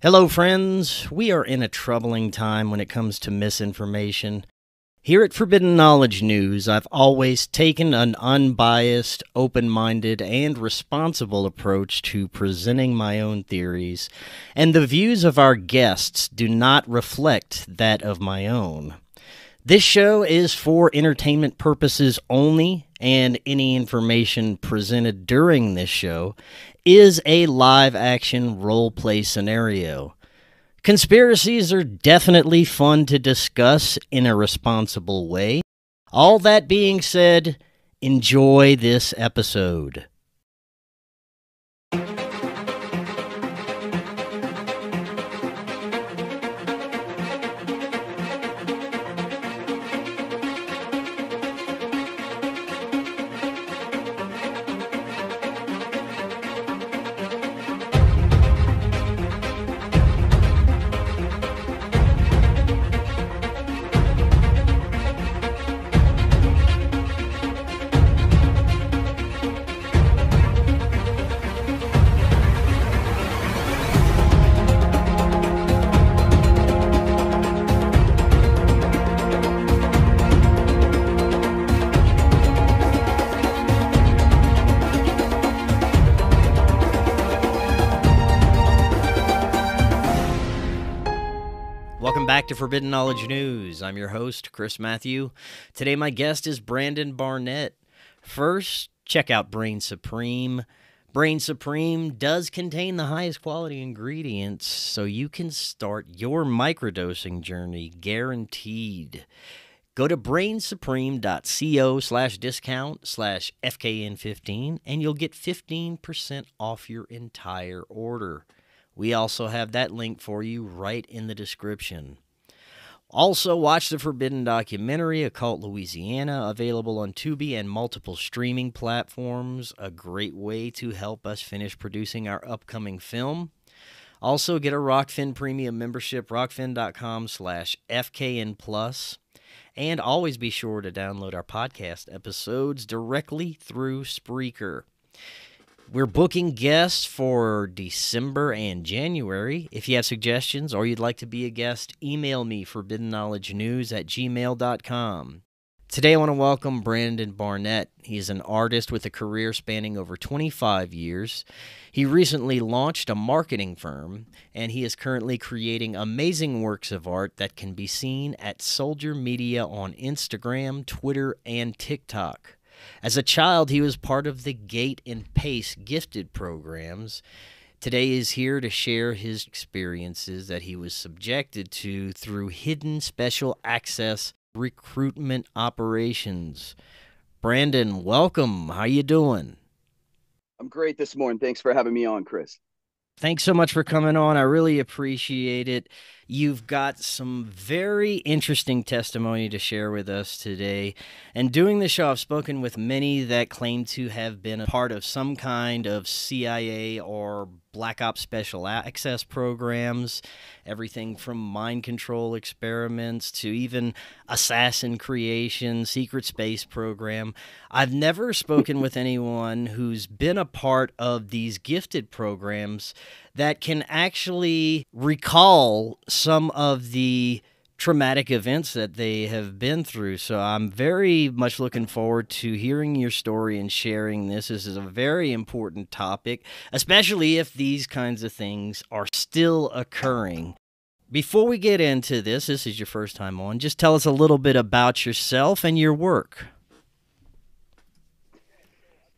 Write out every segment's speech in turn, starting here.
Hello, friends. We are in a troubling time when it comes to misinformation. Here at Forbidden Knowledge News, I've always taken an unbiased, open-minded, and responsible approach to presenting my own theories, and the views of our guests do not reflect that of my own. This show is for entertainment purposes only, and any information presented during this show is a live-action role-play scenario. Conspiracies are definitely fun to discuss in a responsible way. All that being said, enjoy this episode. Welcome back to Forbidden Knowledge News. I'm your host, Chris Matthew. Today my guest is Brandon Barnett. First, check out Brainsupreme. Brainsupreme does contain the highest quality ingredients, so you can start your microdosing journey guaranteed. Go to brainsupreme.co/discount/FKN15 and you'll get 15% off your entire order. We also have that link for you right in the description. Also, watch the Forbidden documentary, Occult Louisiana, available on Tubi and multiple streaming platforms. A great way to help us finish producing our upcoming film. Also, get a Rokfin premium membership, rokfin.com/FKN+. And always be sure to download our podcast episodes directly through Spreaker. We're booking guests for December and January. If you have suggestions or you'd like to be a guest, email me, forbiddenknowledgenews@gmail.com. Today I want to welcome Brandon Barnett. He's an artist with a career spanning over 25 years. He recently launched a marketing firm, and he is currently creating amazing works of art that can be seen at Soldier Media on Instagram, Twitter, and TikTok. As a child, he was part of the Gate and Pace gifted programs. Today he is here to share his experiences that he was subjected to through hidden special access recruitment operations. Brandon, welcome. How you doing? I'm great this morning. Thanks for having me on, Chris. Thanks so much for coming on. I really appreciate it. You've got some very interesting testimony to share with us today. And doing the show, I've spoken with many that claim to have been a part of some kind of CIA or Black Ops special access programs, everything from mind control experiments to even assassin creation, secret space program. I've never spoken with anyone who's been a part of these gifted programs that can actually recall some of the traumatic events that they have been through. So I'm very much looking forward to hearing your story and sharing this. This is a very important topic, especially if these kinds of things are still occurring. Before we get into this is your first time on, just tell us a little bit about yourself and your work.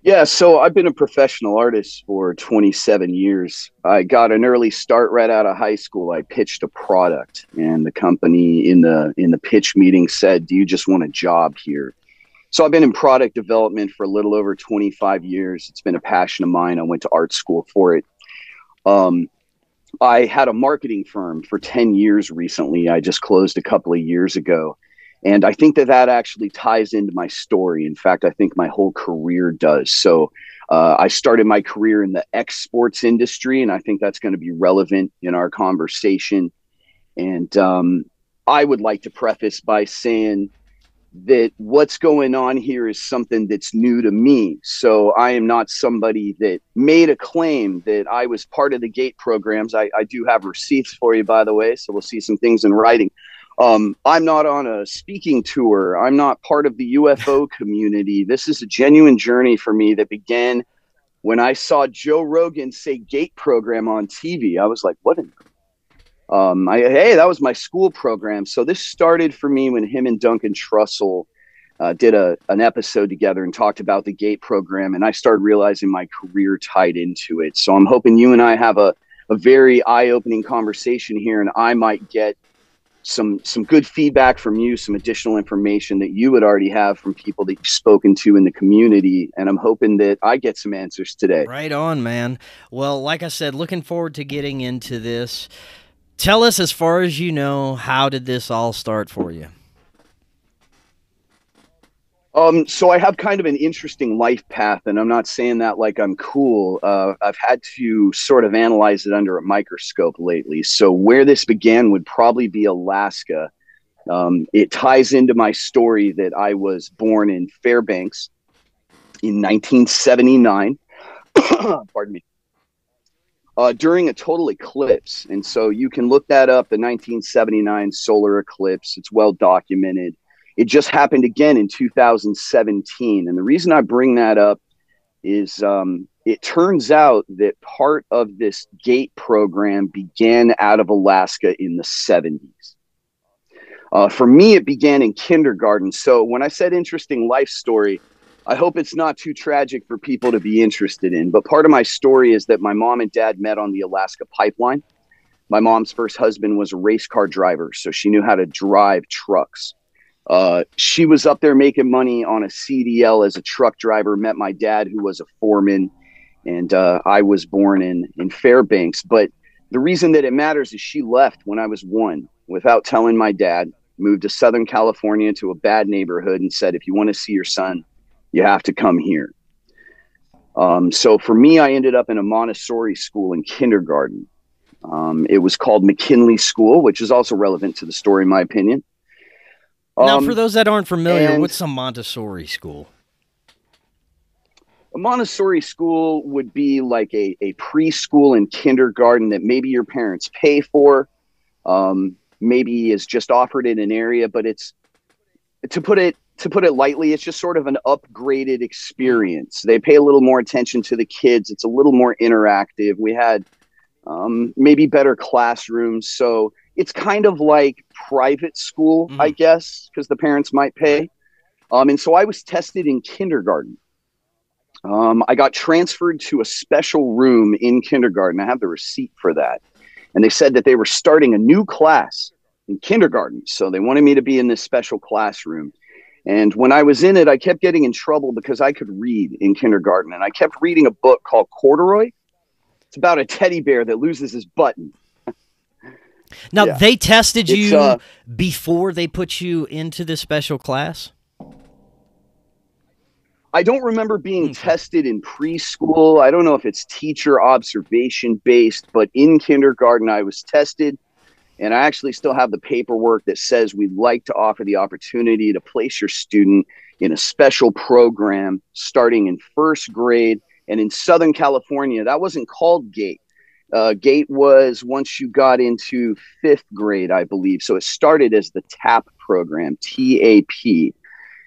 Yeah, so I've been a professional artist for 27 years. I got an early start right out of high school. I pitched a product, and the company in the pitch meeting said, "Do you just want a job here?" So I've been in product development for a little over 25 years. It's been a passion of mine. I went to art school for it. I had a marketing firm for 10 years recently. I just closed a couple of years ago. And I think that actually ties into my story. In fact, I think my whole career does. So I started my career in the exports industry, and I think that's going to be relevant in our conversation. And I would like to preface by saying that what's going on here is something that's new to me. So I am not somebody that made a claim that I was part of the GATE programs. I do have receipts for you, by the way, so we'll see some things in writing. I'm not on a speaking tour. I'm not part of the UFO community. This is a genuine journey for me that began when I saw Joe Rogan say GATE program on TV. I was like, what in hey, that was my school program. So this started for me when him and Duncan Trussell did an episode together and talked about the GATE program. And I started realizing my career tied into it. So I'm hoping you and I have a very eye-opening conversation here, and I might get some good feedback from you, some additional information that you would already have from people that you've spoken to in the community. And I'm hoping that I get some answers today. Right on, man. Well, like I said, looking forward to getting into this. Tell us, as far as you know, how did this all start for you? So I have kind of an interesting life path, and I'm not saying that like I'm cool. I've had to sort of analyze it under a microscope lately. So where this began would probably be Alaska. It ties into my story that I was born in Fairbanks in 1979. Pardon me. During a total eclipse. And so you can look that up, the 1979 solar eclipse. It's well documented. It just happened again in 2017. And the reason I bring that up is it turns out that part of this GATE program began out of Alaska in the 70s. For me, it began in kindergarten. So when I said interesting life story, I hope it's not too tragic for people to be interested in. But part of my story is that my mom and dad met on the Alaska pipeline. My mom's first husband was a race car driver, so she knew how to drive trucks. She was up there making money on a CDL as a truck driver, met my dad, who was a foreman, and I was born in Fairbanks. But the reason that it matters is she left when I was 1 without telling my dad, moved to Southern California to a bad neighborhood, and said, if you want to see your son, you have to come here. So for me, I ended up in a Montessori school in kindergarten. It was called McKinley School, which is also relevant to the story, in my opinion. Now, for those that aren't familiar, what's a Montessori school? A Montessori school would be like a preschool and kindergarten that maybe your parents pay for, maybe is just offered in an area, but it's, to put it lightly, it's just sort of an upgraded experience. They pay a little more attention to the kids. It's a little more interactive. We had maybe better classrooms. So it's kind of like private school, I guess, because the parents might pay. And so I was tested in kindergarten. I got transferred to a special room in kindergarten. I have the receipt for that. And they said that they were starting a new class in kindergarten. So they wanted me to be in this special classroom. And when I was in it, I kept getting in trouble because I could read in kindergarten. And I kept reading a book called Corduroy. It's about a teddy bear that loses his button. Now, they tested you before they put you into this special class? I don't remember being tested in preschool. I don't know if it's teacher observation based, but in kindergarten, I was tested. And I actually still have the paperwork that says we'd like to offer the opportunity to place your student in a special program starting in first grade. And in Southern California, that wasn't called GATE. GATE was once you got into 5th grade, I believe. So it started as the TAP program, TAP.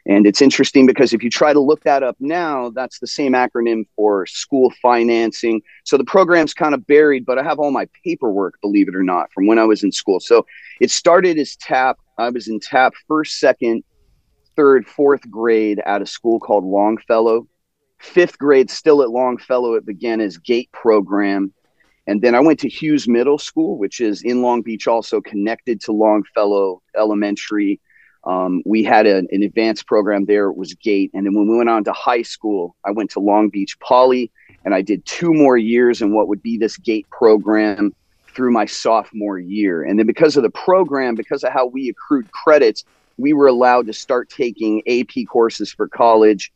And it's interesting because if you try to look that up now, that's the same acronym for school financing. So the program's kind of buried, but I have all my paperwork, believe it or not, from when I was in school. So it started as TAP. I was in TAP 1st, 2nd, 3rd, 4th grade at a school called Longfellow. 5th grade, still at Longfellow, it began as GATE program. And then I went to Hughes Middle School, which is in Long Beach, also connected to Longfellow Elementary. We had an advanced program there. It was GATE. And then when we went on to high school, I went to Long Beach Poly, and I did 2 more years in what would be this GATE program through my sophomore year. And then because of the program, because of how we accrued credits, we were allowed to start taking AP courses for college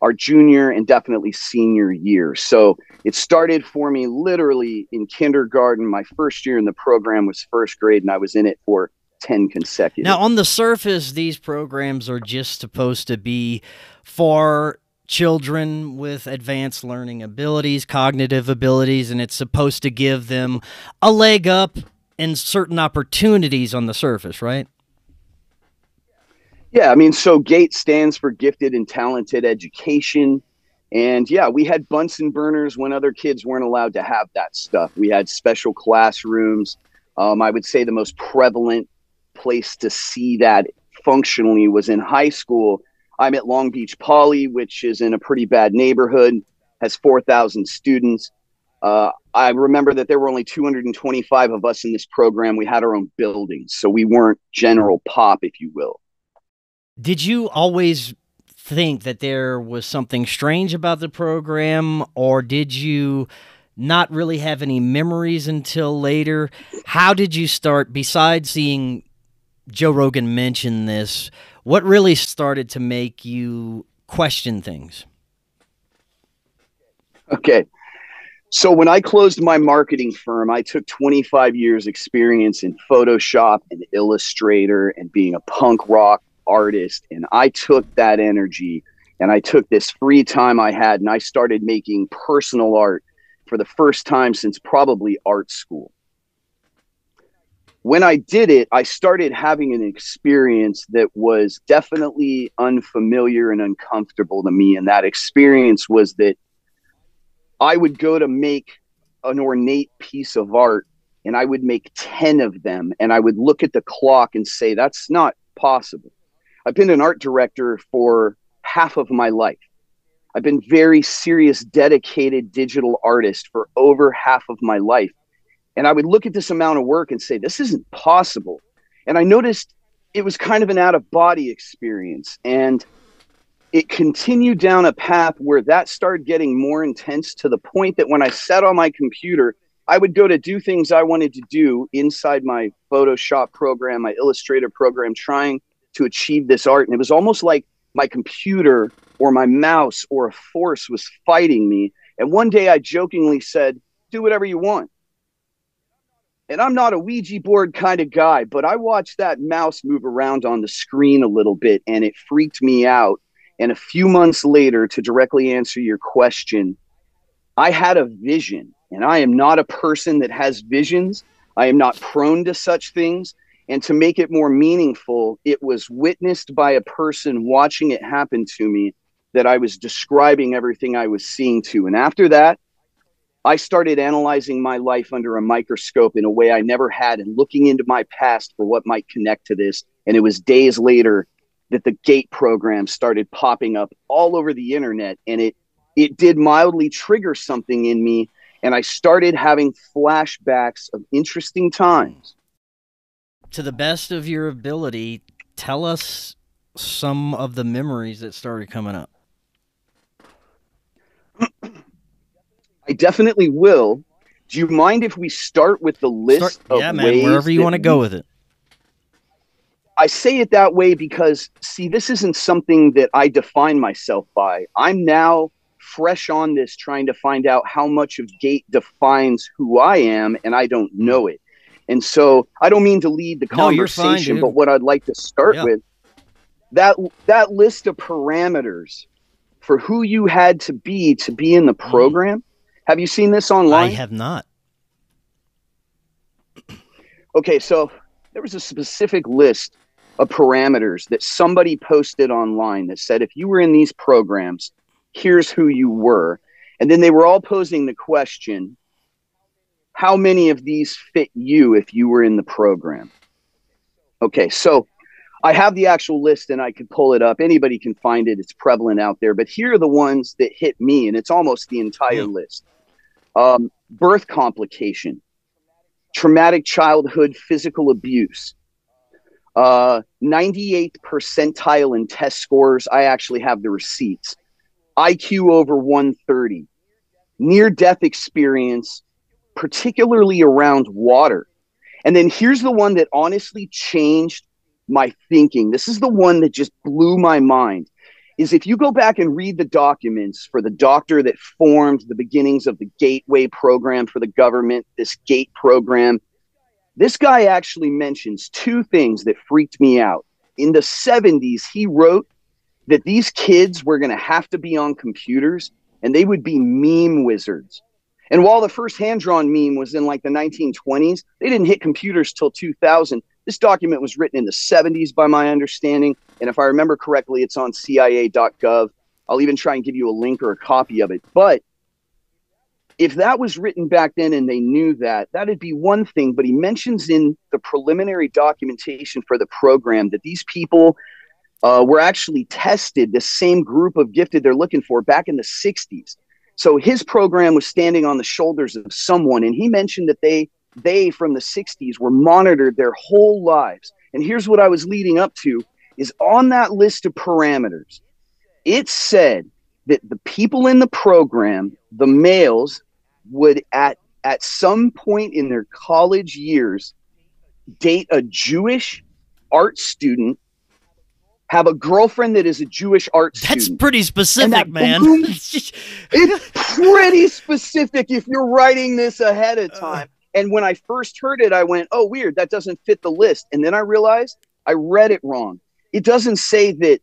our junior and definitely senior year. So it started for me literally in kindergarten. My first year in the program was 1st grade, and I was in it for 10 consecutive. Now, on the surface, these programs are just supposed to be for children with advanced learning abilities, cognitive abilities, and it's supposed to give them a leg up in certain opportunities on the surface, right? Yeah, I mean, so GATE stands for Gifted and Talented Education. And yeah, we had Bunsen burners when other kids weren't allowed to have that stuff. We had special classrooms. I would say the most prevalent place to see that functionally was in high school. I'm at Long Beach Poly, which is in a pretty bad neighborhood, has 4,000 students. I remember that there were only 225 of us in this program. We had our own buildings, so we weren't general pop, if you will. Did you always think that there was something strange about the program, or did you not really have any memories until later? How did you start, besides seeing Joe Rogan mention this, what really started to make you question things? Okay. So when I closed my marketing firm, I took 25 years experience in Photoshop and Illustrator and being a punk rock artist. And I took that energy and I took this free time I had and I started making personal art for the first time since probably art school. When I did it, I started having an experience that was definitely unfamiliar and uncomfortable to me. And that experience was that I would go to make an ornate piece of art and I would make 10 of them. And I would look at the clock and say, that's not possible. I've been an art director for half of my life. I've been very serious, dedicated digital artist for over half of my life. And I would look at this amount of work and say, this isn't possible. And I noticed it was kind of an out-of-body experience. And it continued down a path where that started getting more intense to the point that when I sat on my computer, I would go to do things I wanted to do inside my Photoshop program, my Illustrator program, trying to achieve this art. And it was almost like my computer or my mouse or a force was fighting me. And one day I jokingly said, do whatever you want. And I'm not a Ouija board kind of guy, but I watched that mouse move around on the screen a little bit and it freaked me out. And a few months later, to directly answer your question, I had a vision, and I am not a person that has visions. I am not prone to such things. And to make it more meaningful, it was witnessed by a person watching it happen to me that I was describing everything I was seeing to. And after that, I started analyzing my life under a microscope in a way I never had and looking into my past for what might connect to this. And it was days later that the GATE program started popping up all over the internet, and it did mildly trigger something in me, and I started having flashbacks of interesting times. To the best of your ability, tell us some of the memories that started coming up. I definitely will. Do you mind if we start with the list of yeah, man, ways wherever you want to go with it. I say it that way because, see, this isn't something that I define myself by. I'm now fresh on this, trying to find out how much of GATE defines who I am, and I don't know it. And so I don't mean to lead the conversation, but what I'd like to start with, that list of parameters for who you had to be in the program. Have you seen this online? I have not. Okay, so there was a specific list of parameters that somebody posted online that said, if you were in these programs, here's who you were. And then they were all posing the question, how many of these fit you if you were in the program? Okay, so I have the actual list and I could pull it up. Anybody can find it. It's prevalent out there. But here are the ones that hit me, and it's almost the entire list. Birth complication, traumatic childhood physical abuse, 98th percentile in test scores. I actually have the receipts. IQ over 130, near-death experience, particularly around water. And then here's the one that honestly changed my thinking. This is the one that just blew my mind. Is if you go back and read the documents for the doctor that formed the beginnings of the Gateway program for the government, this GATE program, This guy actually mentions two things that freaked me out. In the 70s, he wrote that these kids were going to have to be on computers and they would be meme wizards. And while the first hand-drawn meme was in like the 1920s, they didn't hit computers till 2000. This document was written in the 70s by my understanding. And if I remember correctly, it's on CIA.gov. I'll even try and give you a link or a copy of it. But if that was written back then and they knew that, that'd be one thing. But he mentions in the preliminary documentation for the program that these people were actually tested, the same group of gifted they're looking for, back in the 60s. So his program was standing on the shoulders of someone. And he mentioned that they from the 60s were monitored their whole lives. And here's what I was leading up to, is on that list of parameters, it said that the people in the program, the males, would at some point in their college years date a Jewish art student, have a girlfriend that is a Jewish art student. That's pretty specific, man. It's pretty specific if you're writing this ahead of time. And when I first heard it, I went, oh, weird, that doesn't fit the list. And then I realized I read it wrong. It doesn't say that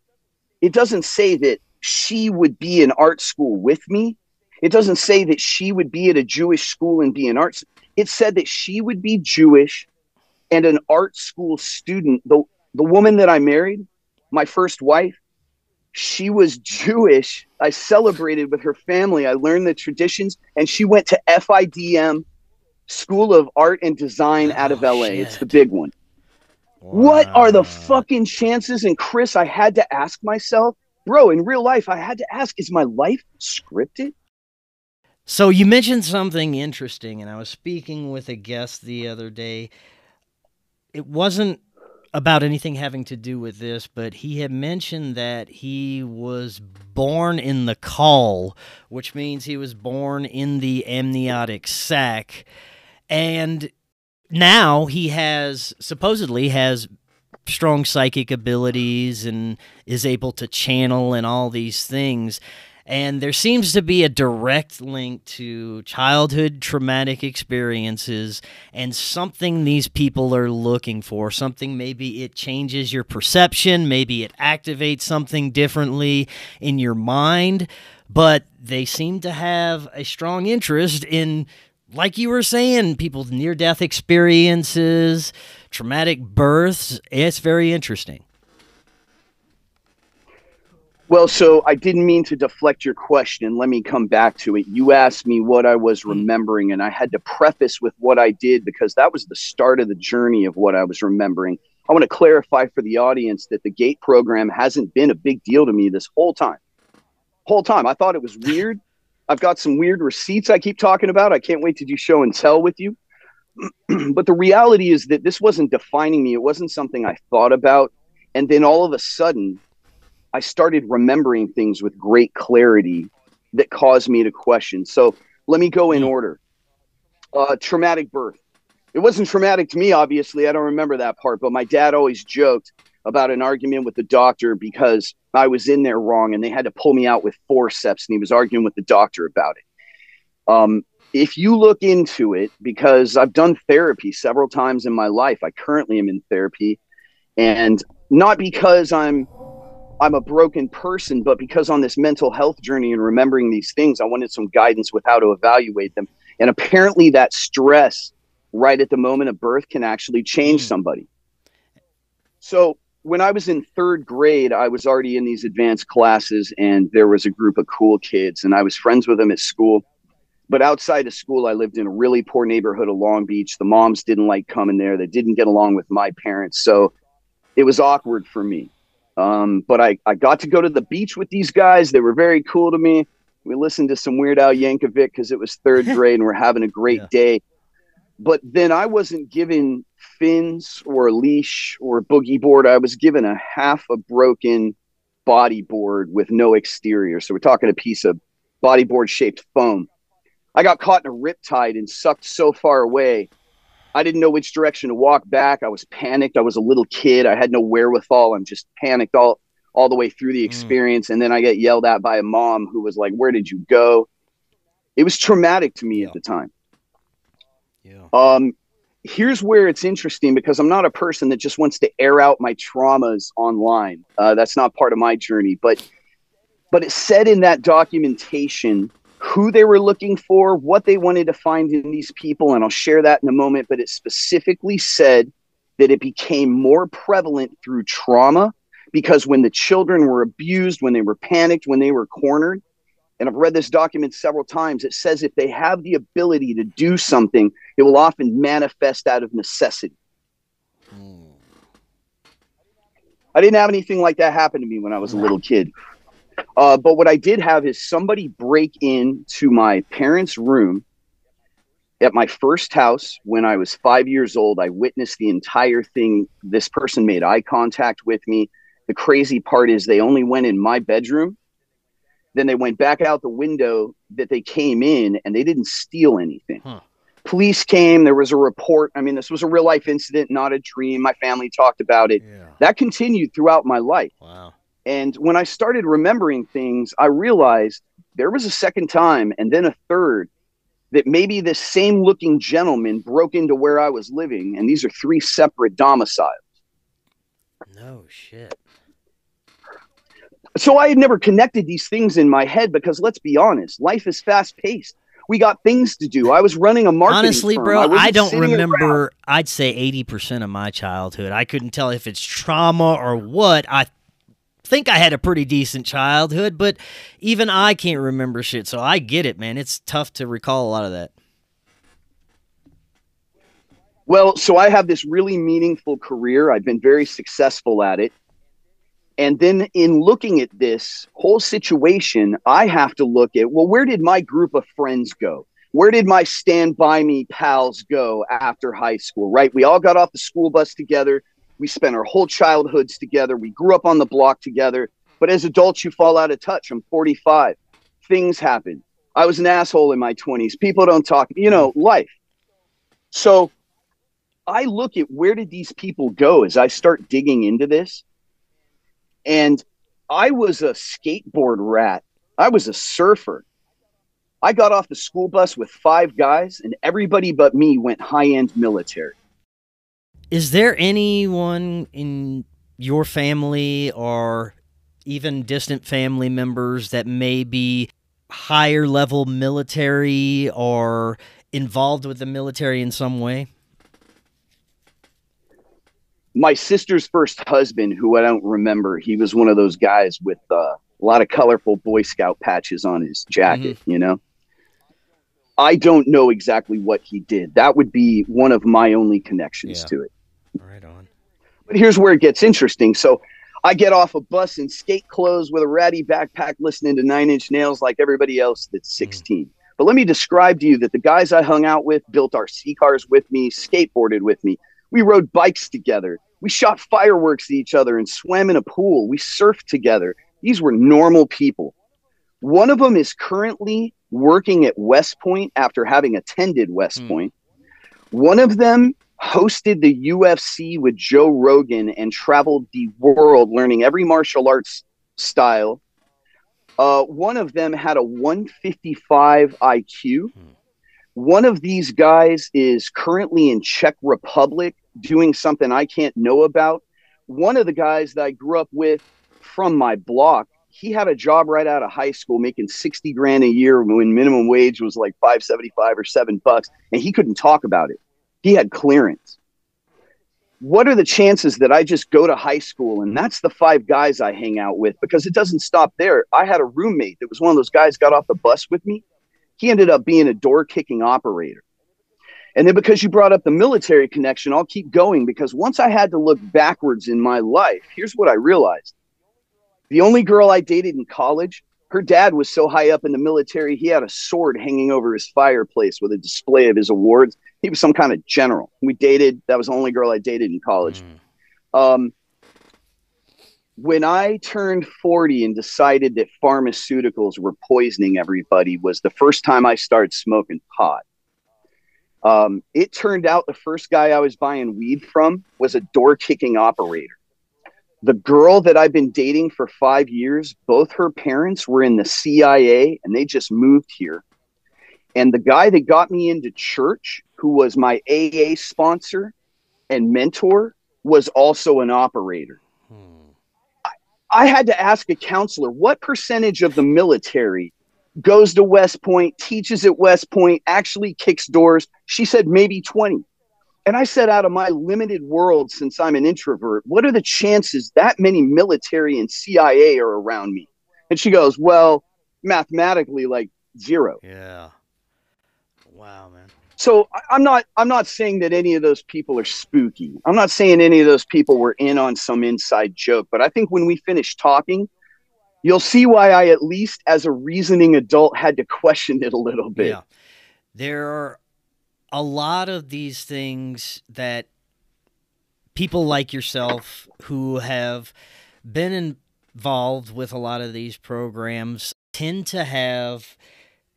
she would be in art school with me. It doesn't say that she would be at a Jewish school and be an art. It said that she would be Jewish and an art school student. The woman that I married, my first wife, she was Jewish. I celebrated with her family. I learned the traditions, and she went to FIDM, School of Art and Design out of LA. Shit. It's the big one. Wow. What are the fucking chances? And Chris, I had to ask myself, bro, in real life, I had to ask, is my life scripted? So you mentioned something interesting, and I was speaking with a guest the other day. It wasn't about anything having to do with this, but he had mentioned that he was born in the caul, which means he was born in the amniotic sac, and now he supposedly has strong psychic abilities and is able to channel and all these things. And there seems to be a direct link to childhood traumatic experiences and something these people are looking for. Something, maybe it changes your perception, maybe it activates something differently in your mind, but they seem to have a strong interest in, like you were saying, people's near-death experiences, traumatic births. It's very interesting. Well, so I didn't mean to deflect your question. Let me come back to it. You asked me what I was remembering, and I had to preface with what I did because that was the start of the journey of what I was remembering. I want to clarify for the audience that the GATE program hasn't been a big deal to me this whole time. I thought it was weird. I've got some weird receipts I keep talking about. I can't wait to do show and tell with you. But the reality is that this wasn't defining me. It wasn't something I thought about. And then all of a sudden, I started remembering things with great clarity that caused me to question. So let me go in order. Traumatic birth. It wasn't traumatic to me, obviously. I don't remember that part, but my dad always joked about an argument with the doctor because I was in there wrong and they had to pull me out with forceps, and he was arguing with the doctor about it. If you look into it, because I've done therapy several times in my life, I currently am in therapy, and not because I'm a broken person, but because on this mental health journey and remembering these things, I wanted some guidance with how to evaluate them. And apparently that stress right at the moment of birth can actually change somebody. So when I was in third grade, I was already in these advanced classes, and there was a group of cool kids, and I was friends with them at school. But outside of school, I lived in a really poor neighborhood of Long Beach. The moms didn't like coming there. They didn't get along with my parents. So it was awkward for me. But I got to go to the beach with these guys. They were very cool to me. We listened to some Weird Al Yankovic because it was third grade and we're having a great day. But then I wasn't given fins or a leash or a boogie board. I was given a half a broken bodyboard with no exterior. So we're talking a piece of bodyboard shaped foam. I got caught in a riptide and sucked so far away. I didn't know which direction to walk back. I was panicked. I was a little kid. I had no wherewithal. I'm just panicked all the way through the experience. And then I get yelled at by a mom who was like, "Where did you go?" It was traumatic to me at the time. here's where it's interesting, because I'm not a person that just wants to air out my traumas online. That's not part of my journey, but it said in that documentation who they were looking for, what they wanted to find in these people, and I'll share that in a moment, but it specifically said that it became more prevalent through trauma, because when the children were abused, when they were panicked, when they were cornered, and I've read this document several times, it says if they have the ability to do something, it will often manifest out of necessity. I didn't have anything like that happen to me when I was a little kid. But what I did have is somebody break into my parents' room at my first house when I was 5 years old. I witnessed the entire thing. This person made eye contact with me. The crazy part is they only went in my bedroom. Then they went back out the window that they came in, and they didn't steal anything. Police came. There was a report. I mean, this was a real life incident, not a dream. My family talked about it. Yeah. That continued throughout my life. Wow. And when I started remembering things, I realized there was a second time and then a third that maybe this same looking gentleman broke into where I was living. And these are 3 separate domiciles. No shit. So I had never connected these things in my head, because let's be honest, life is fast paced. We got things to do. I was running a marketing Honestly, firm. bro, I don't remember. I'd say 80% of my childhood. I couldn't tell if it's trauma or what. I think I had a pretty decent childhood, but even I can't remember shit. So I get it, man. It's tough to recall a lot of that. Well, so I have this really meaningful career. I've been very successful at it. And then in looking at this whole situation, I have to look at, well, where did my group of friends go? Where did my stand by me pals go after high school, right? We all got off the school bus together. We spent our whole childhoods together. We grew up on the block together. But as adults, you fall out of touch. I'm 45. Things happen. I was an asshole in my 20s. People don't talk, life. So I look at where did these people go as I start digging into this. And I was a skateboard rat. I was a surfer. I got off the school bus with 5 guys, and everybody but me went high-end military. Is there anyone in your family or even distant family members that may be higher level military or involved with the military in some way? My sister's first husband, who I don't remember, he was one of those guys with a lot of colorful Boy Scout patches on his jacket, I don't know exactly what he did. That would be one of my only connections to it. Right on. But here's where it gets interesting. So I get off a bus in skate clothes with a ratty backpack listening to 9 Inch Nails like everybody else that's 16. But let me describe to you that the guys I hung out with built RC cars with me, skateboarded with me. We rode bikes together. We shot fireworks at each other and swam in a pool. We surfed together. These were normal people. One of them is currently working at West Point after having attended West Point. One of them hosted the UFC with Joe Rogan and traveled the world learning every martial arts style. One of them had a 155 IQ. One of these guys is currently in Czech Republic doing something I can't know about. One of the guys that I grew up with from my block, he had a job right out of high school making 60 grand a year when minimum wage was like $5.75 or $7, and he couldn't talk about it. He had clearance. What are the chances that I just go to high school and that's the 5 guys I hang out with? Because it doesn't stop there. I had a roommate that was one of those guys got off the bus with me. He ended up being a door-kicking operator. And then because you brought up the military connection, I'll keep going, because once I had to look backwards in my life, here's what I realized. The only girl I dated in college, her dad was so high up in the military, he had a sword hanging over his fireplace with a display of his awards. He was some kind of general. We dated. That was the only girl I dated in college. When I turned 40 and decided that pharmaceuticals were poisoning everybody was the first time I started smoking pot. It turned out the first guy I was buying weed from was a door-kicking operator. The girl that I've been dating for 5 years, both her parents were in the CIA and they just moved here. And the guy that got me into church, who who was my AA sponsor and mentor, was also an operator. I had to ask a counselor, what percentage of the military goes to West Point, teaches at West Point, actually kicks doors? She said maybe 20. And I said, out of my limited world, since I'm an introvert, what are the chances that many military and CIA are around me? And she goes, well, mathematically, like 0. Yeah. Wow, man. So I'm not saying that any of those people are spooky. I'm not saying any of those people were in on some inside joke. But I think when we finish talking, you'll see why I, at least as a reasoning adult, had to question it a little bit. Yeah. There are a lot of these things that people like yourself who have been involved with a lot of these programs tend to have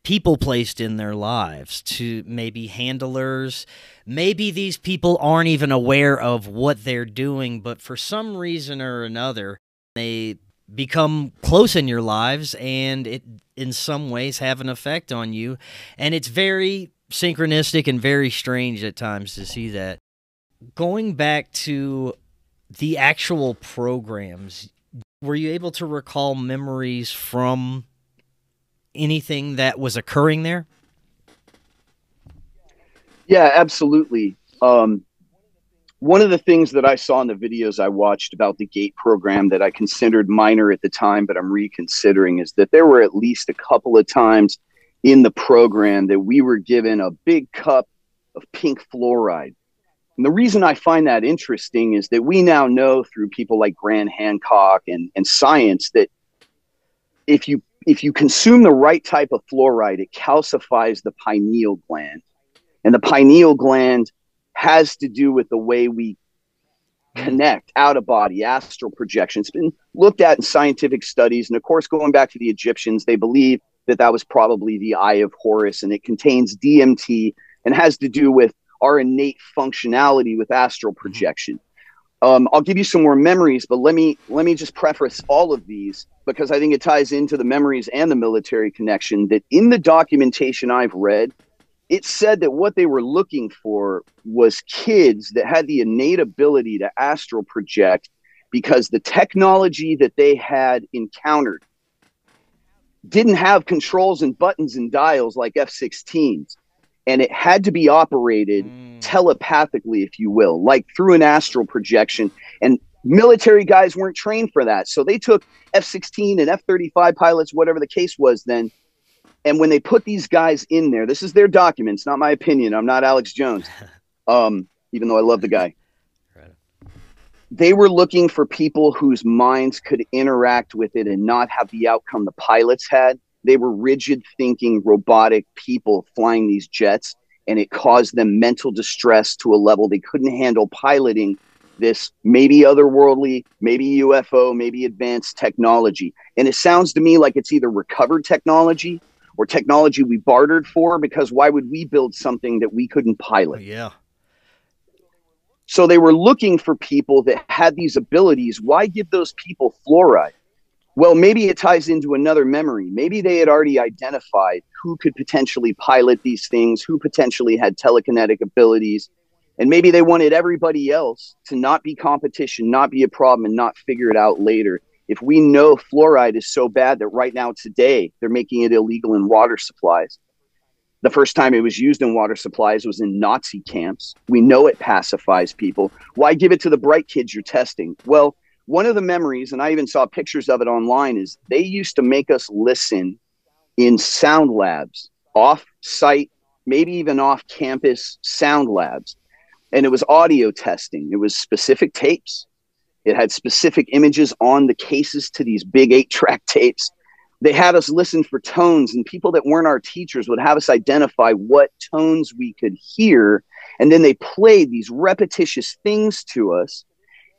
people placed in their lives, to maybe handlers. Maybe these people aren't even aware of what they're doing, but for some reason or another, they become close in your lives and it in some ways have an effect on you. And it's very synchronistic and very strange at times to see that. Going back to the actual programs, were you able to recall memories from anything that was occurring there? Yeah, absolutely. One of the things that I saw in the videos I watched about the GATE program that I considered minor at the time, but I'm reconsidering, is that there were at least a couple of times in the program that we were given a big cup of pink fluoride. And the reason I find that interesting is that we now know through people like Grant Hancock and science that if you consume the right type of fluoride, it calcifies the pineal gland. And the pineal gland has to do with the way we connect out of body, astral projection. It's been looked at in scientific studies. And of course, going back to the Egyptians, they believe that that was probably the Eye of Horus, and it contains DMT and has to do with our innate functionality with astral projection. I'll give you some more memories, but let me just preface all of these because I think it ties into the memories and the military connection. That in the documentation I've read, it said that what they were looking for was kids that had the innate ability to astral project, because the technology that they had encountered didn't have controls and buttons and dials like F-16s. And it had to be operated telepathically, if you will, like through an astral projection. And military guys weren't trained for that. So they took F-16 and F-35 pilots, whatever the case was then. And when they put these guys in there, this is their documents, not my opinion. I'm not Alex Jones, even though I love the guy. Right. They were looking for people whose minds could interact with it and not have the outcome the pilots had. They were rigid thinking, robotic people flying these jets, and it caused them mental distress to a level they couldn't handle piloting this maybe otherworldly, maybe UFO, maybe advanced technology. And it sounds to me like it's either recovered technology or technology we bartered for, because why would we build something that we couldn't pilot? Yeah. So they were looking for people that had these abilities. Why give those people fluoride? Well, maybe it ties into another memory. Maybe they had already identified who could potentially pilot these things, who potentially had telekinetic abilities. And maybe they wanted everybody else to not be competition, not be a problem, and not figure it out later. If we know fluoride is so bad that right now today they're making it illegal in water supplies. The first time it was used in water supplies was in Nazi camps. We know it pacifies people. Why give it to the bright kids you're testing? Well, one of the memories, and I even saw pictures of it online, is they used to make us listen in sound labs, off-site, maybe even off-campus sound labs. And it was audio testing. It was specific tapes. It had specific images on the cases to these big 8-track tapes. They had us listen for tones, and people that weren't our teachers would have us identify what tones we could hear. And then they played these repetitious things to us.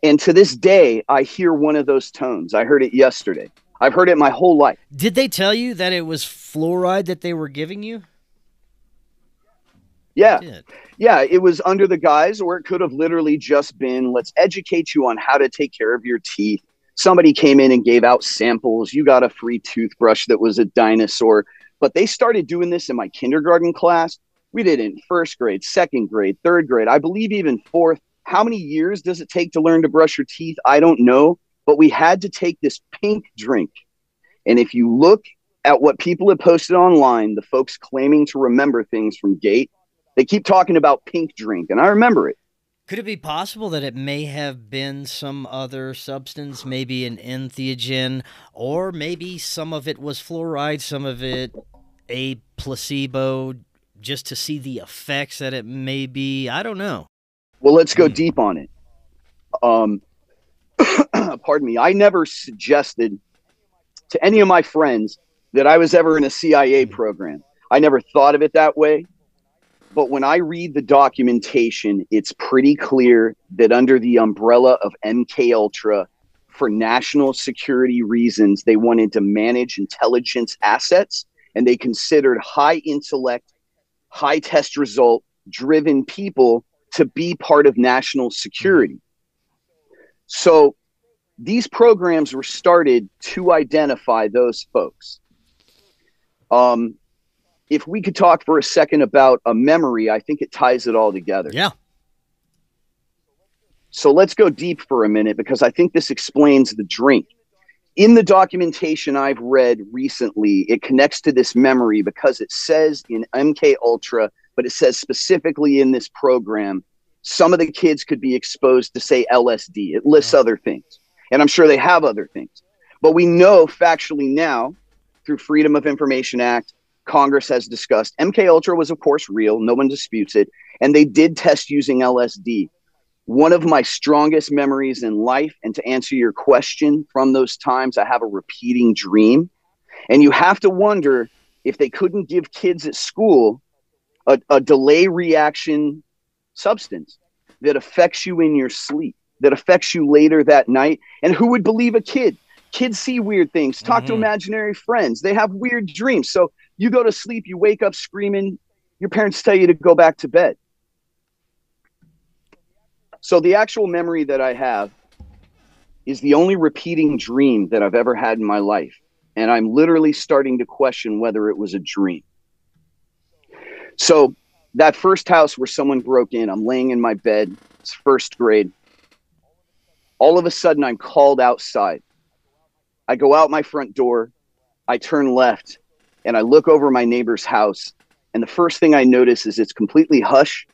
And to this day, I hear one of those tones. I heard it yesterday. I've heard it my whole life. Did they tell you that it was fluoride that they were giving you? Yeah. Yeah, it was under the guise, or it could have literally just been, let's educate you on how to take care of your teeth. Somebody came in and gave out samples. You got a free toothbrush that was a dinosaur. But they started doing this in my kindergarten class. We did it in first grade, second grade, third grade, I believe even fourth. How many years does it take to learn to brush your teeth? I don't know, but we had to take this pink drink. And if you look at what people have posted online, the folks claiming to remember things from Gate, they keep talking about pink drink, and I remember it. Could it be possible that it may have been some other substance, maybe an entheogen, or maybe some of it was fluoride, some of it a placebo, just to see the effects that it may be? I don't know. Well, let's go deep on it. Pardon me. I never suggested to any of my friends that I was ever in a CIA program. I never thought of it that way. But when I read the documentation, it's pretty clear that under the umbrella of MK Ultra, for national security reasons, they wanted to manage intelligence assets, and they considered high intellect, high test result driven people to be part of national security. So these programs were started to identify those folks. If we could talk for a second about a memory, I think it ties it all together. Yeah. So let's go deep for a minute, because I think this explains the drink. In the documentation I've read recently, it connects to this memory because it says in MK Ultra, but it says specifically in this program, some of the kids could be exposed to, say, LSD. It lists other things, and I'm sure they have other things. But we know factually now, through Freedom of Information Act, Congress has discussed, MK Ultra was, of course, real. No one disputes it. And they did test using LSD. One of my strongest memories in life, and to answer your question, from those times, I have a repeating dream. And you have to wonder if they couldn't give kids at school a delay reaction substance that affects you in your sleep, that affects you later that night. And who would believe a kid? Kids see weird things, talk to imaginary friends. They have weird dreams. So you go to sleep, you wake up screaming, your parents tell you to go back to bed. So the actual memory that I have is the only repeating dream that I've ever had in my life. And I'm literally starting to question whether it was a dream. So that first house where someone broke in, I'm laying in my bed, it's first grade. All of a sudden, I'm called outside. I go out my front door, I turn left, and I look over my neighbor's house. And the first thing I notice is it's completely hush.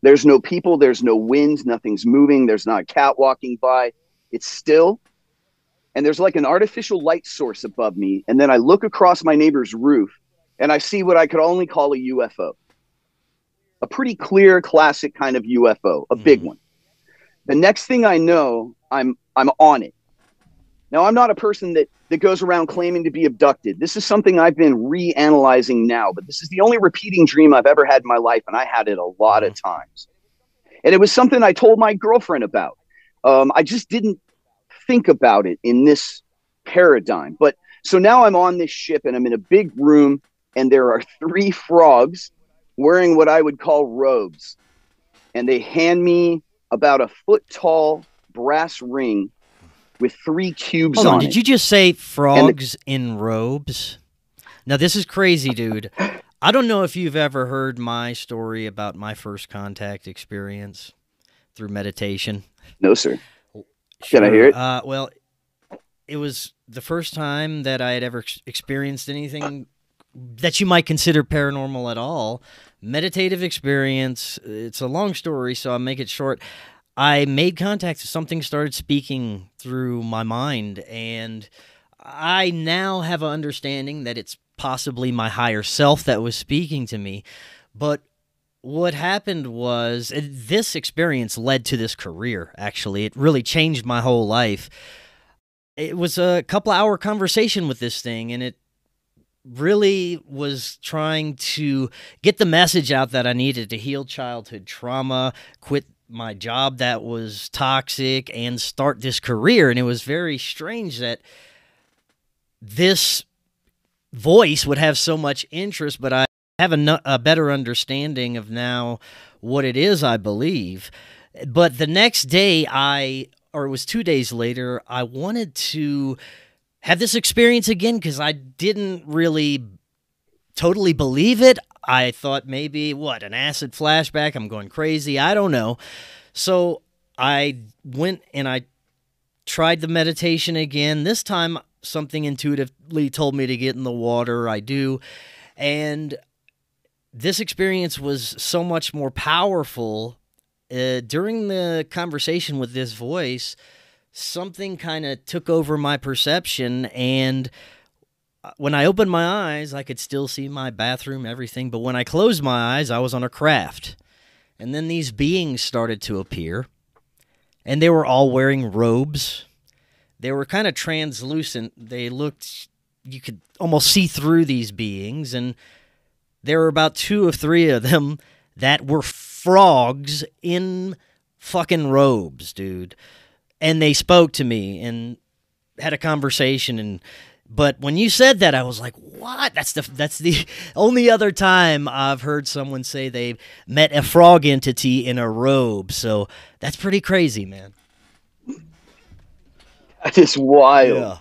There's no people, there's no wind, nothing's moving, there's not a cat walking by. It's still. And there's like an artificial light source above me. And then I look across my neighbor's roof, and I see what I could only call a UFO. A pretty clear, classic kind of UFO, a big one. The next thing I know, I'm on it. Now, I'm not a person that goes around claiming to be abducted. This is something I've been reanalyzing now, but this is the only repeating dream I've ever had in my life, and I had it a lot of times. And it was something I told my girlfriend about. I just didn't think about it in this paradigm. But so now I'm on this ship, and I'm in a big room, and there are 3 frogs wearing what I would call robes. And they hand me about a foot-tall brass ring with 3 cubes on it. Did you just say frogs in robes? Now, this is crazy, dude. I don't know if you've ever heard my story about my first contact experience through meditation. No, sir. Sure. Can I hear it? Well, it was the first time that I had ever experienced anything that you might consider paranormal at all. Meditative experience. It's a long story, so I'll make it short. I made contact. Something started speaking through my mind, and I now have an understanding that it's possibly my higher self that was speaking to me. But what happened was, this experience led to this career, actually. It really changed my whole life. It was a couple-hour conversation with this thing, and it really was trying to get the message out that I needed to heal childhood trauma, quit my job that was toxic, and start this career. And it was very strange that this voice would have so much interest, but I have a better understanding of now what it is I believe. But the next day, or it was 2 days later, I wanted to have this experience again because I didn't really totally believe it. I thought maybe, what, an acid flashback? I'm going crazy. I don't know. So I went and I tried the meditation again. This time, something intuitively told me to get in the water. I do. And this experience was so much more powerful. During the conversation with this voice, something kind of took over my perception, and when I opened my eyes, I could still see my bathroom, everything, but when I closed my eyes, I was on a craft. And then these beings started to appear, and they were all wearing robes. They were kind of translucent. They looked, you could almost see through these beings, and there were about 2 or 3 of them that were frogs in fucking robes, dude. And they spoke to me and had a conversation, but when you said that, I was like, what? That's the only other time I've heard someone say they met a frog entity in a robe. So that's pretty crazy, man. That is wild. Yeah.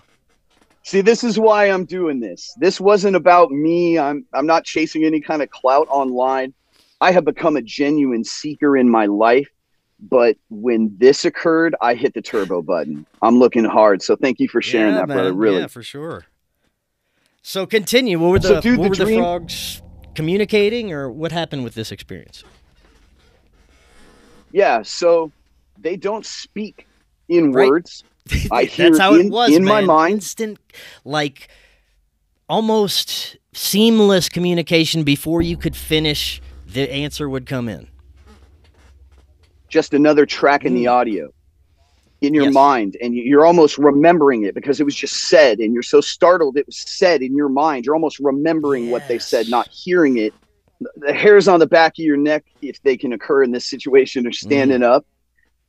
See, this is why I'm doing this. This wasn't about me. I'm not chasing any kind of clout online. I have become a genuine seeker in my life, but when this occurred, I hit the turbo button. I'm looking hard. So thank you for sharing that, man. Brother. Really. Yeah, for sure. So continue. What were the frogs communicating, or what happened with this experience? Yeah, so they don't speak in words. I hear that's how it was, in man. my mind. Instant, like almost seamless communication. Before you could finish, the answer would come in. Just another track in the audio in your mind, and you're almost remembering it because it was just said, and you're so startled it was said in your mind. You're almost remembering what they said, not hearing it. The hairs on the back of your neck, if they can occur in this situation, are standing up.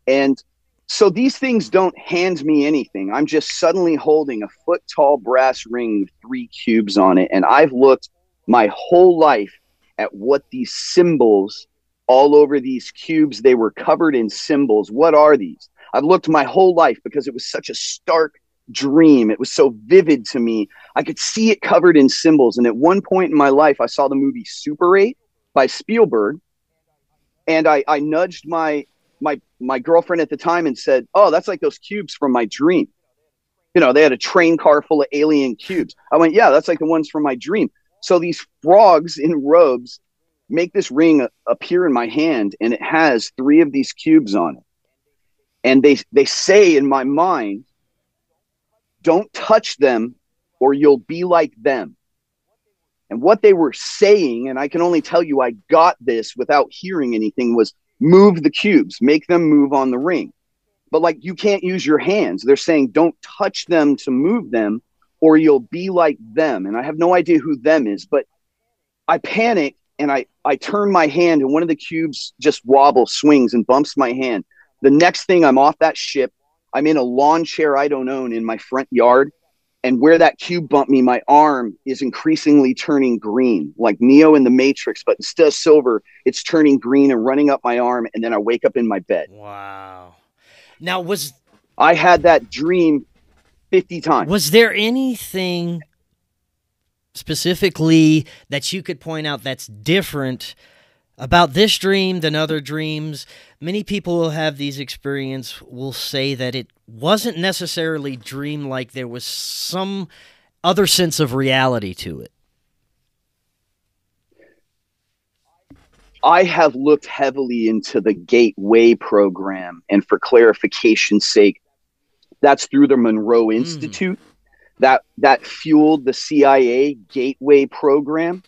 And so these things don't hand me anything. I'm just suddenly holding a foot-tall brass ring with 3 cubes on it, and I've looked my whole life at what these symbols all over these cubes, they were covered in symbols. What are these? I've looked my whole life because it was such a stark dream. It was so vivid to me. I could see it covered in symbols. And at one point in my life, I saw the movie Super 8 by Spielberg, and I nudged my girlfriend at the time and said, oh, that's like those cubes from my dream. You know, they had a train car full of alien cubes. I went, yeah, that's like the ones from my dream. So these frogs in robes make this ring appear in my hand, and it has 3 of these cubes on it. And they say in my mind, don't touch them or you'll be like them. And what they were saying, and I can only tell you I got this without hearing anything, was move the cubes, make them move on the ring. But like, you can't use your hands. They're saying don't touch them to move them or you'll be like them. And I have no idea who them is, but I panic and I turn my hand, and one of the cubes just wobbles, swings, and bumps my hand. The next thing, I'm off that ship. I'm in a lawn chair I don't own in my front yard. And where that cube bumped me, my arm is increasingly turning green, like Neo in the Matrix, but instead of silver, it's turning green and running up my arm. And then I wake up in my bed. Wow. Now, I had that dream 50 times. Was there anything specifically that you could point out that's different about this dream than other dreams? Many people who have these experiences will say that it wasn't necessarily dream-like. There was some other sense of reality to it. I have looked heavily into the Gateway program, and for clarification's sake, that's through the Monroe Institute. That fueled the CIA Gateway program.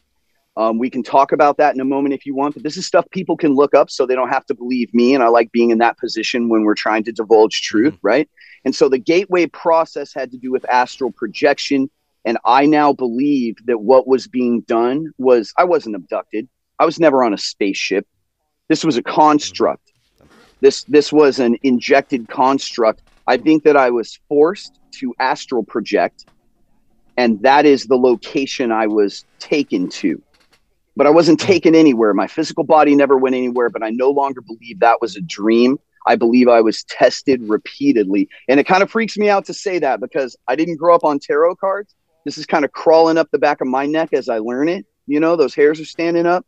We can talk about that in a moment if you want, but this is stuff people can look up so they don't have to believe me. And I like being in that position when we're trying to divulge truth, right? And so the Gateway process had to do with astral projection. And I now believe that what was being done was, I wasn't abducted. I was never on a spaceship. This was a construct. This was an injected construct. I think that I was forced to astral project, and that is the location I was taken to. But I wasn't taken anywhere. My physical body never went anywhere, but I no longer believe that was a dream. I believe I was tested repeatedly. And it kind of freaks me out to say that because I didn't grow up on tarot cards. This is kind of crawling up the back of my neck as I learn it. You know, those hairs are standing up.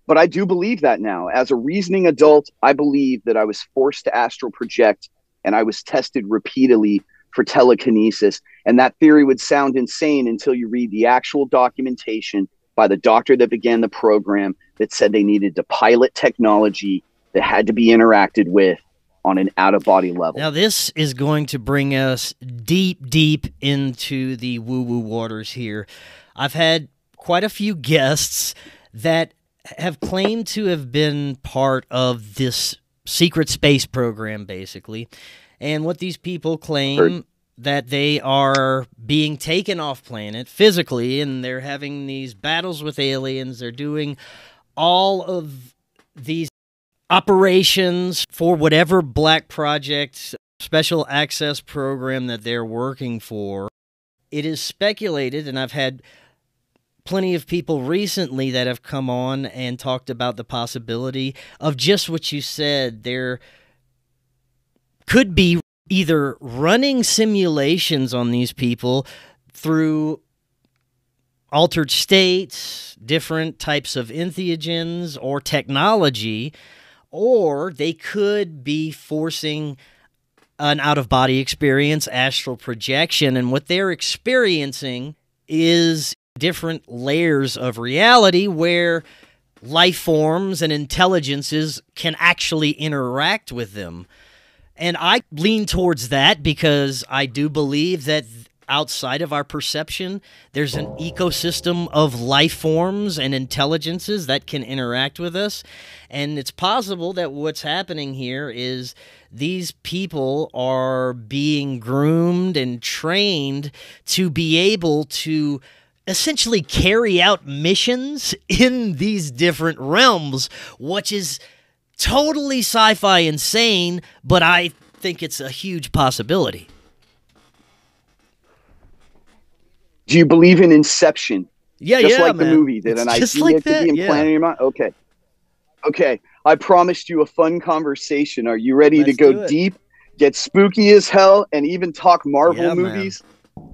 But I do believe that now. As a reasoning adult, I believe that I was forced to astral project and I was tested repeatedly for telekinesis. And that theory would sound insane until you read the actual documentation by the doctor that began the program that said they needed to pilot technology that had to be interacted with on an out-of-body level. Now, this is going to bring us deep, deep into the woo-woo waters here. I've had quite a few guests that have claimed to have been part of this secret space program, basically. And what these people claim that they are being taken off planet physically, and they're having these battles with aliens. They're doing all of these operations for whatever black project, special access program that they're working for. It is speculated, and I've had plenty of people recently that have come on and talked about the possibility of just what you said. There could be either running simulations on these people through altered states, different types of entheogens or technology, or they could be forcing an out-of-body experience, astral projection, and what they're experiencing is different layers of reality where life forms and intelligences can actually interact with them. And I lean towards that because I do believe that outside of our perception, there's an ecosystem of life forms and intelligences that can interact with us. And it's possible that what's happening here is these people are being groomed and trained to be able to essentially carry out missions in these different realms, which is totally sci-fi insane, but I think it's a huge possibility. Do you believe in Inception? Just like man. The movie that an idea could be implanted in your mind? Okay. I promised you a fun conversation. Are you ready to go deep, get spooky as hell, and even talk Marvel movies? Man.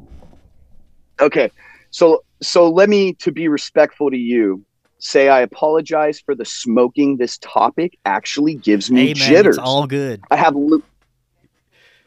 Okay. So let me, to be respectful to you, say I apologize for the smoking. This topic actually gives me jitters. It's all good.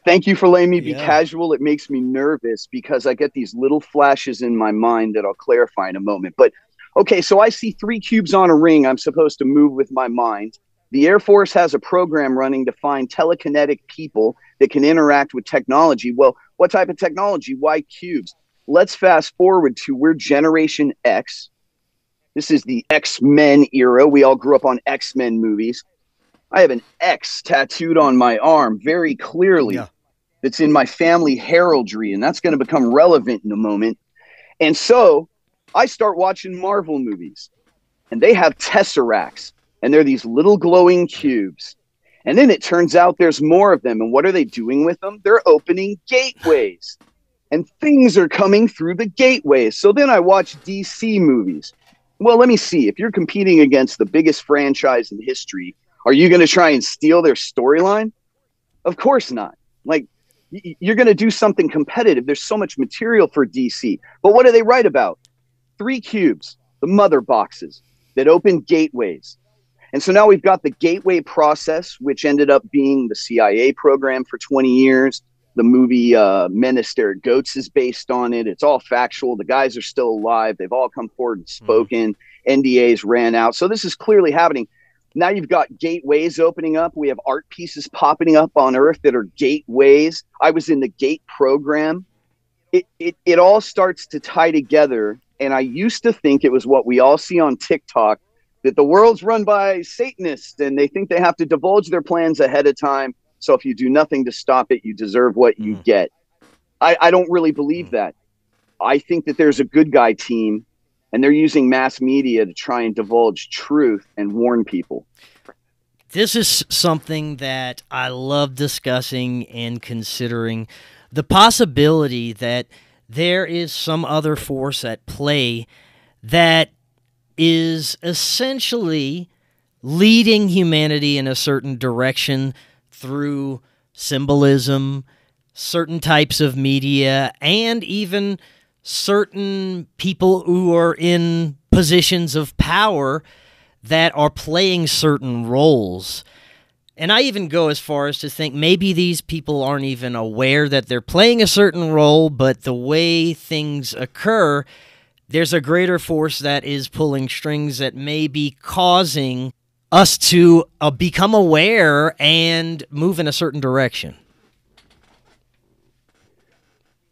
Thank you for letting me be casual. It makes me nervous because I get these little flashes in my mind that I'll clarify in a moment. But okay, so I see 3 cubes on a ring I'm supposed to move with my mind. The Air Force has a program running to find telekinetic people that can interact with technology. Well, what type of technology? Why cubes? Let's fast forward to we're Generation X. This is the X-Men era. We all grew up on X-Men movies. I have an X tattooed on my arm very clearly. That's in my family heraldry, and that's going to become relevant in a moment. And so I start watching Marvel movies, and they have tesseracts, and they're these little glowing cubes. And then it turns out there's more of them. And what are they doing with them? They're opening gateways. And things are coming through the gateways. So then I watch DC movies. Well, let me see. If you're competing against the biggest franchise in history, are you going to try and steal their storyline? Of course not. Like, you're going to do something competitive. There's so much material for DC. But what do they write about? 3 cubes, the mother boxes that open gateways. And so now we've got the gateway process, which ended up being the CIA program for 20 years. The movie Men as Stare at Goats is based on it. It's all factual. The guys are still alive. They've all come forward and spoken. NDAs ran out. So this is clearly happening. Now you've got gateways opening up. We have art pieces popping up on Earth that are gateways. I was in the GATE program. It all starts to tie together. And I used to think it was what we all see on TikTok, that the world's run by Satanists and they think they have to divulge their plans ahead of time. So if you do nothing to stop it, you deserve what you get. I don't really believe that. I think that there's a good guy team, and they're using mass media to try and divulge truth and warn people. This is something that I love discussing and considering. The possibility that there is some other force at play that is essentially leading humanity in a certain direction through symbolism, certain types of media, and even certain people who are in positions of power that are playing certain roles. And I even go as far as to think maybe these people aren't even aware that they're playing a certain role, but the way things occur, there's a greater force that is pulling strings that may be causing us to become aware and move in a certain direction.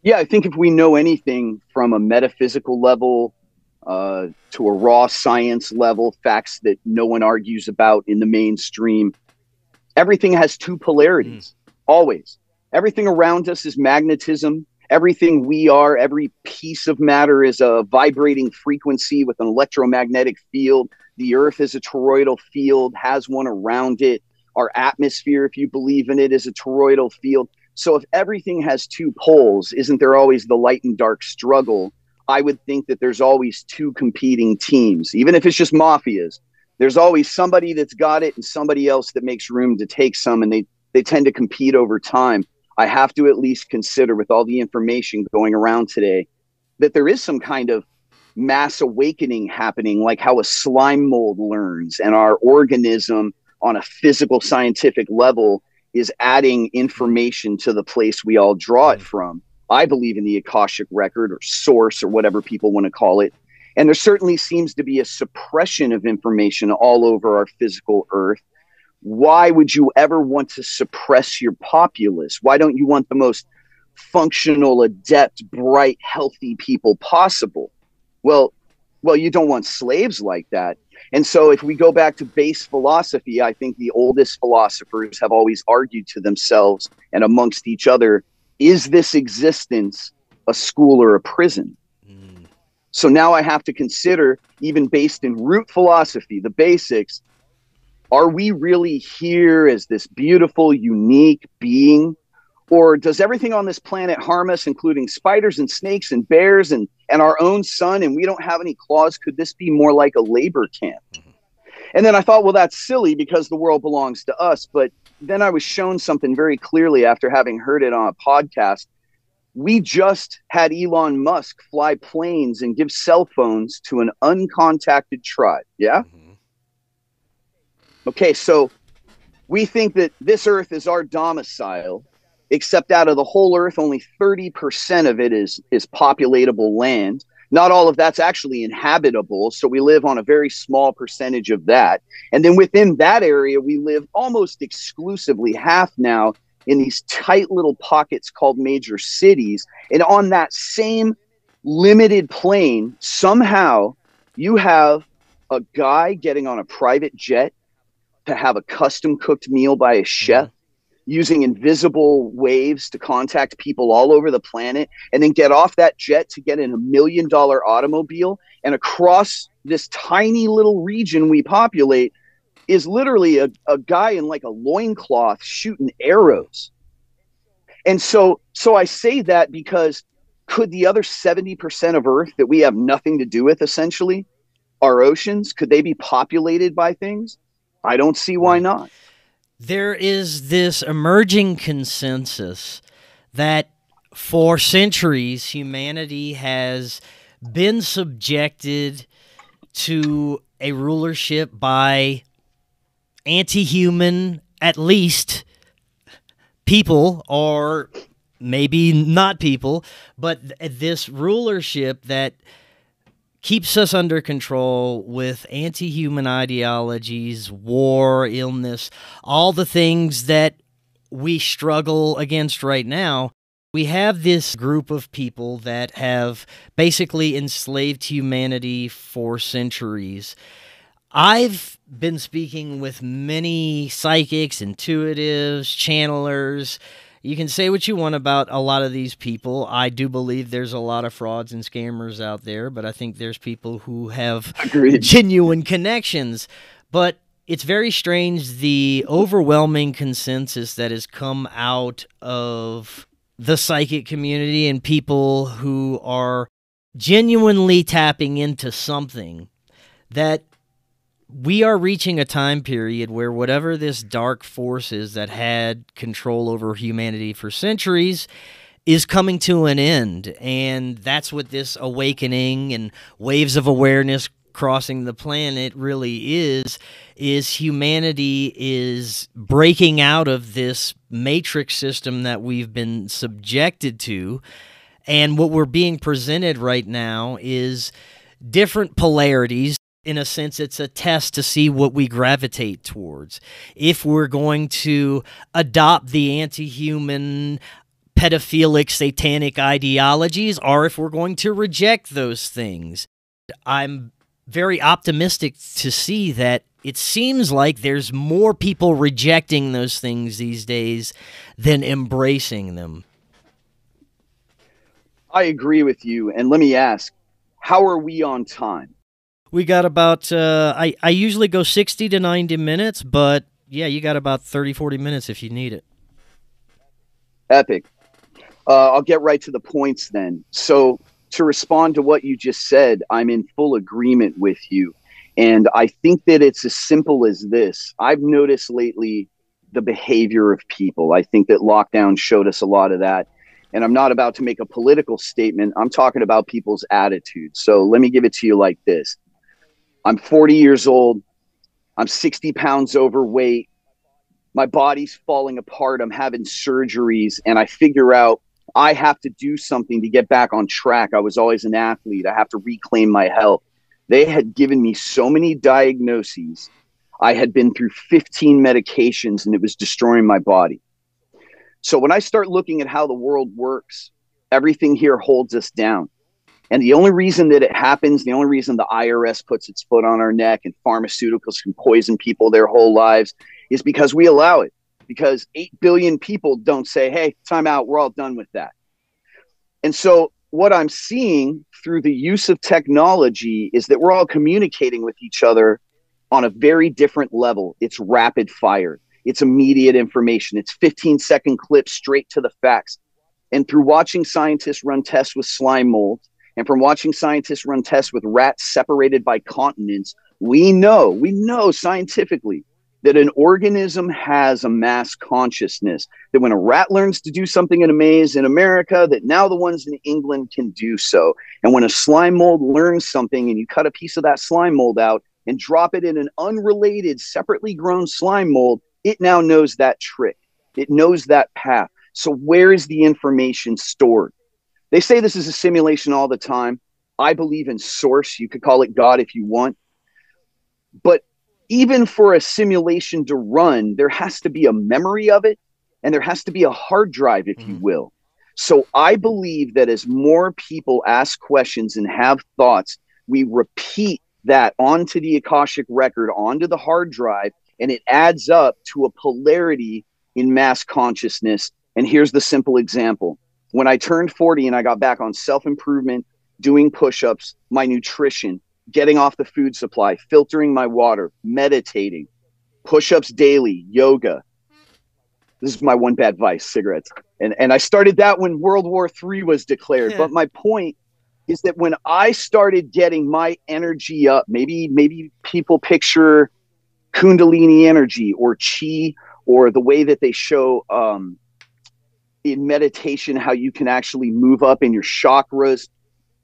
Yeah, I think if we know anything from a metaphysical level to a raw science level, facts that no one argues about in the mainstream, everything has two polarities, always. Everything around us is magnetism. Everything we are, every piece of matter is a vibrating frequency with an electromagnetic field. The earth is a toroidal field, has one around it. Our atmosphere, if you believe in it, is a toroidal field. So if everything has two poles, isn't there always the light and dark struggle? I would think that there's always two competing teams, even if it's just mafias. There's always somebody that's got it and somebody else that makes room to take some, and they tend to compete over time. I have to at least consider, with all the information going around today, that there is some kind of mass awakening happening, like how a slime mold learns, and our organism on a physical scientific level is adding information to the place we all draw it from. I believe in the Akashic record or source or whatever people want to call it. And there certainly seems to be a suppression of information all over our physical earth. Why would you ever want to suppress your populace? Why don't you want the most functional, adept, bright, healthy people possible? Well, you don't want slaves like that. And so if we go back to base philosophy, I think the oldest philosophers have always argued to themselves and amongst each other, is this existence a school or a prison? So now I have to consider, even based in root philosophy, the basics, are we really here as this beautiful, unique being? Or does everything on this planet harm us, including spiders and snakes and bears and our own sun, and we don't have any claws? Could this be more like a labor camp? And then I thought, well, that's silly because the world belongs to us. But then I was shown something very clearly after having heard it on a podcast. We just had Elon Musk fly planes and give cell phones to an uncontacted tribe. Yeah? Okay, so we think that this earth is our domicile, except out of the whole earth, only 30% of it is populatable land. Not all of that's actually inhabitable, so we live on a very small percentage of that. And then within that area, we live almost exclusively, half now, in these tight little pockets called major cities. And on that same limited plane, somehow you have a guy getting on a private jet to have a custom cooked meal by a chef, using invisible waves to contact people all over the planet, and then get off that jet to get in $1 million automobile. And across this tiny little region we populate is literally a guy in like a loincloth shooting arrows. And so I say that because could the other 70% of Earth that we have nothing to do with, essentially, our oceans, could they be populated by things? I don't see why not. There is this emerging consensus that for centuries humanity has been subjected to a rulership by anti-human, at least, people, or maybe not people, but this rulership that keeps us under control with anti-human ideologies, war, illness, all the things that we struggle against right now. We have this group of people that have basically enslaved humanity for centuries. I've been speaking with many psychics, intuitives, channelers. You can say what you want about a lot of these people. I do believe there's a lot of frauds and scammers out there, but I think there's people who have genuine connections. But it's very strange, the overwhelming consensus that has come out of the psychic community and people who are genuinely tapping into something, that we are reaching a time period where whatever this dark force is that had control over humanity for centuries is coming to an end. And that's what this awakening and waves of awareness crossing the planet really is humanity is breaking out of this matrix system that we've been subjected to. And what we're being presented right now is different polarities. In a sense, it's a test to see what we gravitate towards. If we're going to adopt the anti-human, pedophilic, satanic ideologies, or if we're going to reject those things. I'm very optimistic to see that it seems like there's more people rejecting those things these days than embracing them. I agree with you. And let me ask, how are we on time? We got about, I usually go 60 to 90 minutes, but yeah, you got about 30, 40 minutes if you need it. Epic. I'll get right to the points then. So to respond to what you just said, I'm in full agreement with you. And I think that it's as simple as this. I've noticed lately the behavior of people. I think that lockdown showed us a lot of that. And I'm not about to make a political statement. I'm talking about people's attitudes. So let me give it to you like this. I'm 40 years old. I'm 60 pounds overweight. My body's falling apart. I'm having surgeries. And I figure out I have to do something to get back on track. I was always an athlete. I have to reclaim my health. They had given me so many diagnoses. I had been through 15 medications and it was destroying my body. So when I start looking at how the world works, everything here holds us down. And the only reason that it happens, the only reason the IRS puts its foot on our neck and pharmaceuticals can poison people their whole lives is because we allow it. Because 8 billion people don't say, hey, time out, we're all done with that. And so what I'm seeing through the use of technology is that we're all communicating with each other on a very different level. It's rapid fire. It's immediate information. It's 15-second clips straight to the facts. And through watching scientists run tests with slime mold, and from watching scientists run tests with rats separated by continents, we know scientifically that an organism has a mass consciousness, that when a rat learns to do something in a maze in America, that now the ones in England can do so. And when a slime mold learns something and you cut a piece of that slime mold out and drop it in an unrelated, separately grown slime mold, it now knows that trick. It knows that path. So where is the information stored? They say this is a simulation all the time. I believe in source. You could call it God if you want. But even for a simulation to run, there has to be a memory of it, and there has to be a hard drive, if you will. So I believe that as more people ask questions and have thoughts, we repeat that onto the Akashic record, onto the hard drive, and it adds up to a polarity in mass consciousness. And here's the simple example. When I turned 40 and I got back on self-improvement, doing push-ups, my nutrition, getting off the food supply, filtering my water, meditating, push-ups daily, yoga. This is my one bad vice, cigarettes. And I started that when World War III was declared. But my point is that when I started getting my energy up, maybe people picture Kundalini energy or chi, or the way that they show in meditation how you can actually move up in your chakras.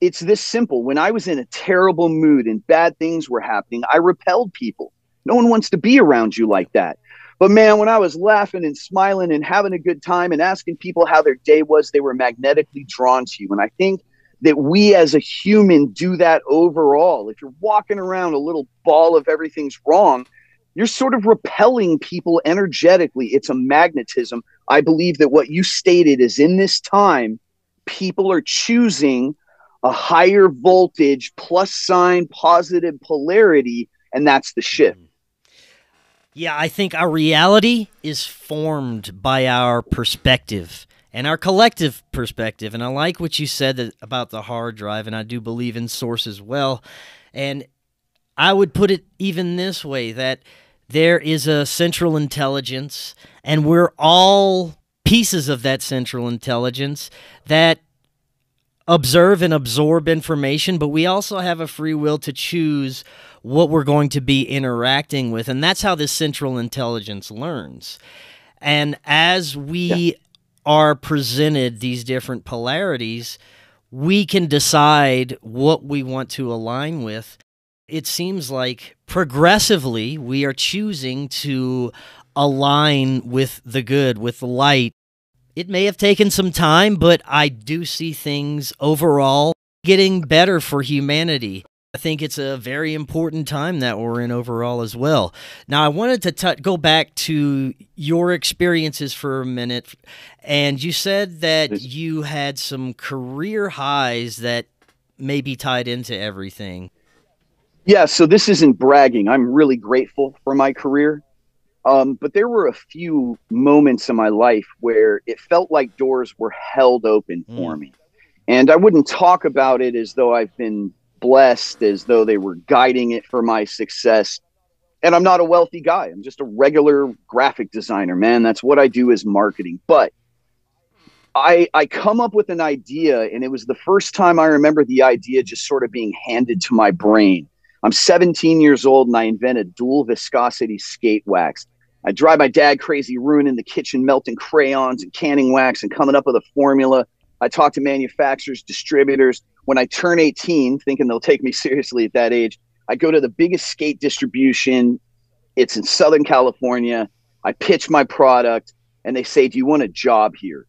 It's this simple. When I was in a terrible mood and bad things were happening, I repelled people. No one wants to be around you like that. But man, when I was laughing and smiling and having a good time and asking people how their day was, they were magnetically drawn to you. And I think that we as a human do that overall. If you're walking around a little ball of everything's wrong, you're sort of repelling people energetically. It's a magnetism. I believe that what you stated is in this time, people are choosing a higher voltage, plus sign, positive polarity, and that's the shift. Yeah, I think our reality is formed by our perspective and our collective perspective. And I like what you said about the hard drive, and I do believe in source as well. And I would put it even this way, that there is a central intelligence, and we're all pieces of that central intelligence that observe and absorb information, but we also have a free will to choose what we're going to be interacting with, and that's how this central intelligence learns. And as we are presented these different polarities, we can decide what we want to align with. it seems like progressively we are choosing to align with the good, with the light. It may have taken some time, but I do see things overall getting better for humanity. I think it's a very important time that we're in overall as well. Now, I wanted to go back to your experiences for a minute, and you said that you had some career highs that may be tied into everything. Yeah, so this isn't bragging. I'm really grateful for my career. But there were a few moments in my life where it felt like doors were held open for me. And I wouldn't talk about it as though I've been blessed, as though they were guiding it for my success. And I'm not a wealthy guy. I'm just a regular graphic designer, man. That's what I do, is marketing. But I come up with an idea, and it was the first time I remember the idea just sort of being handed to my brain. I'm 17 years old, and I invent a dual viscosity skate wax. I drive my dad crazy, ruining the kitchen, melting crayons and canning wax and coming up with a formula. I talk to manufacturers, distributors. When I turn 18, thinking they'll take me seriously at that age, I go to the biggest skate distribution. It's in Southern California. I pitch my product, and they say, "Do you want a job here?"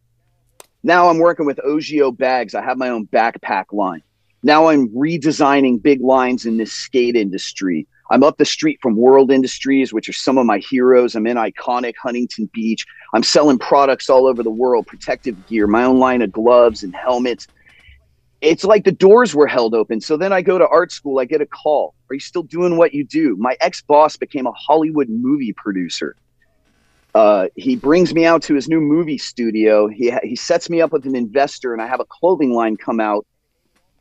Now I'm working with OGO bags. I have my own backpack line. Now I'm redesigning big lines in this skate industry. I'm up the street from World Industries, which are some of my heroes. I'm in iconic Huntington Beach. I'm selling products all over the world, protective gear, my own line of gloves and helmets. It's like the doors were held open. So then I go to art school. I get a call. "Are you still doing what you do?" My ex-boss became a Hollywood movie producer. He brings me out to his new movie studio. He sets me up with an investor, and I have a clothing line come out.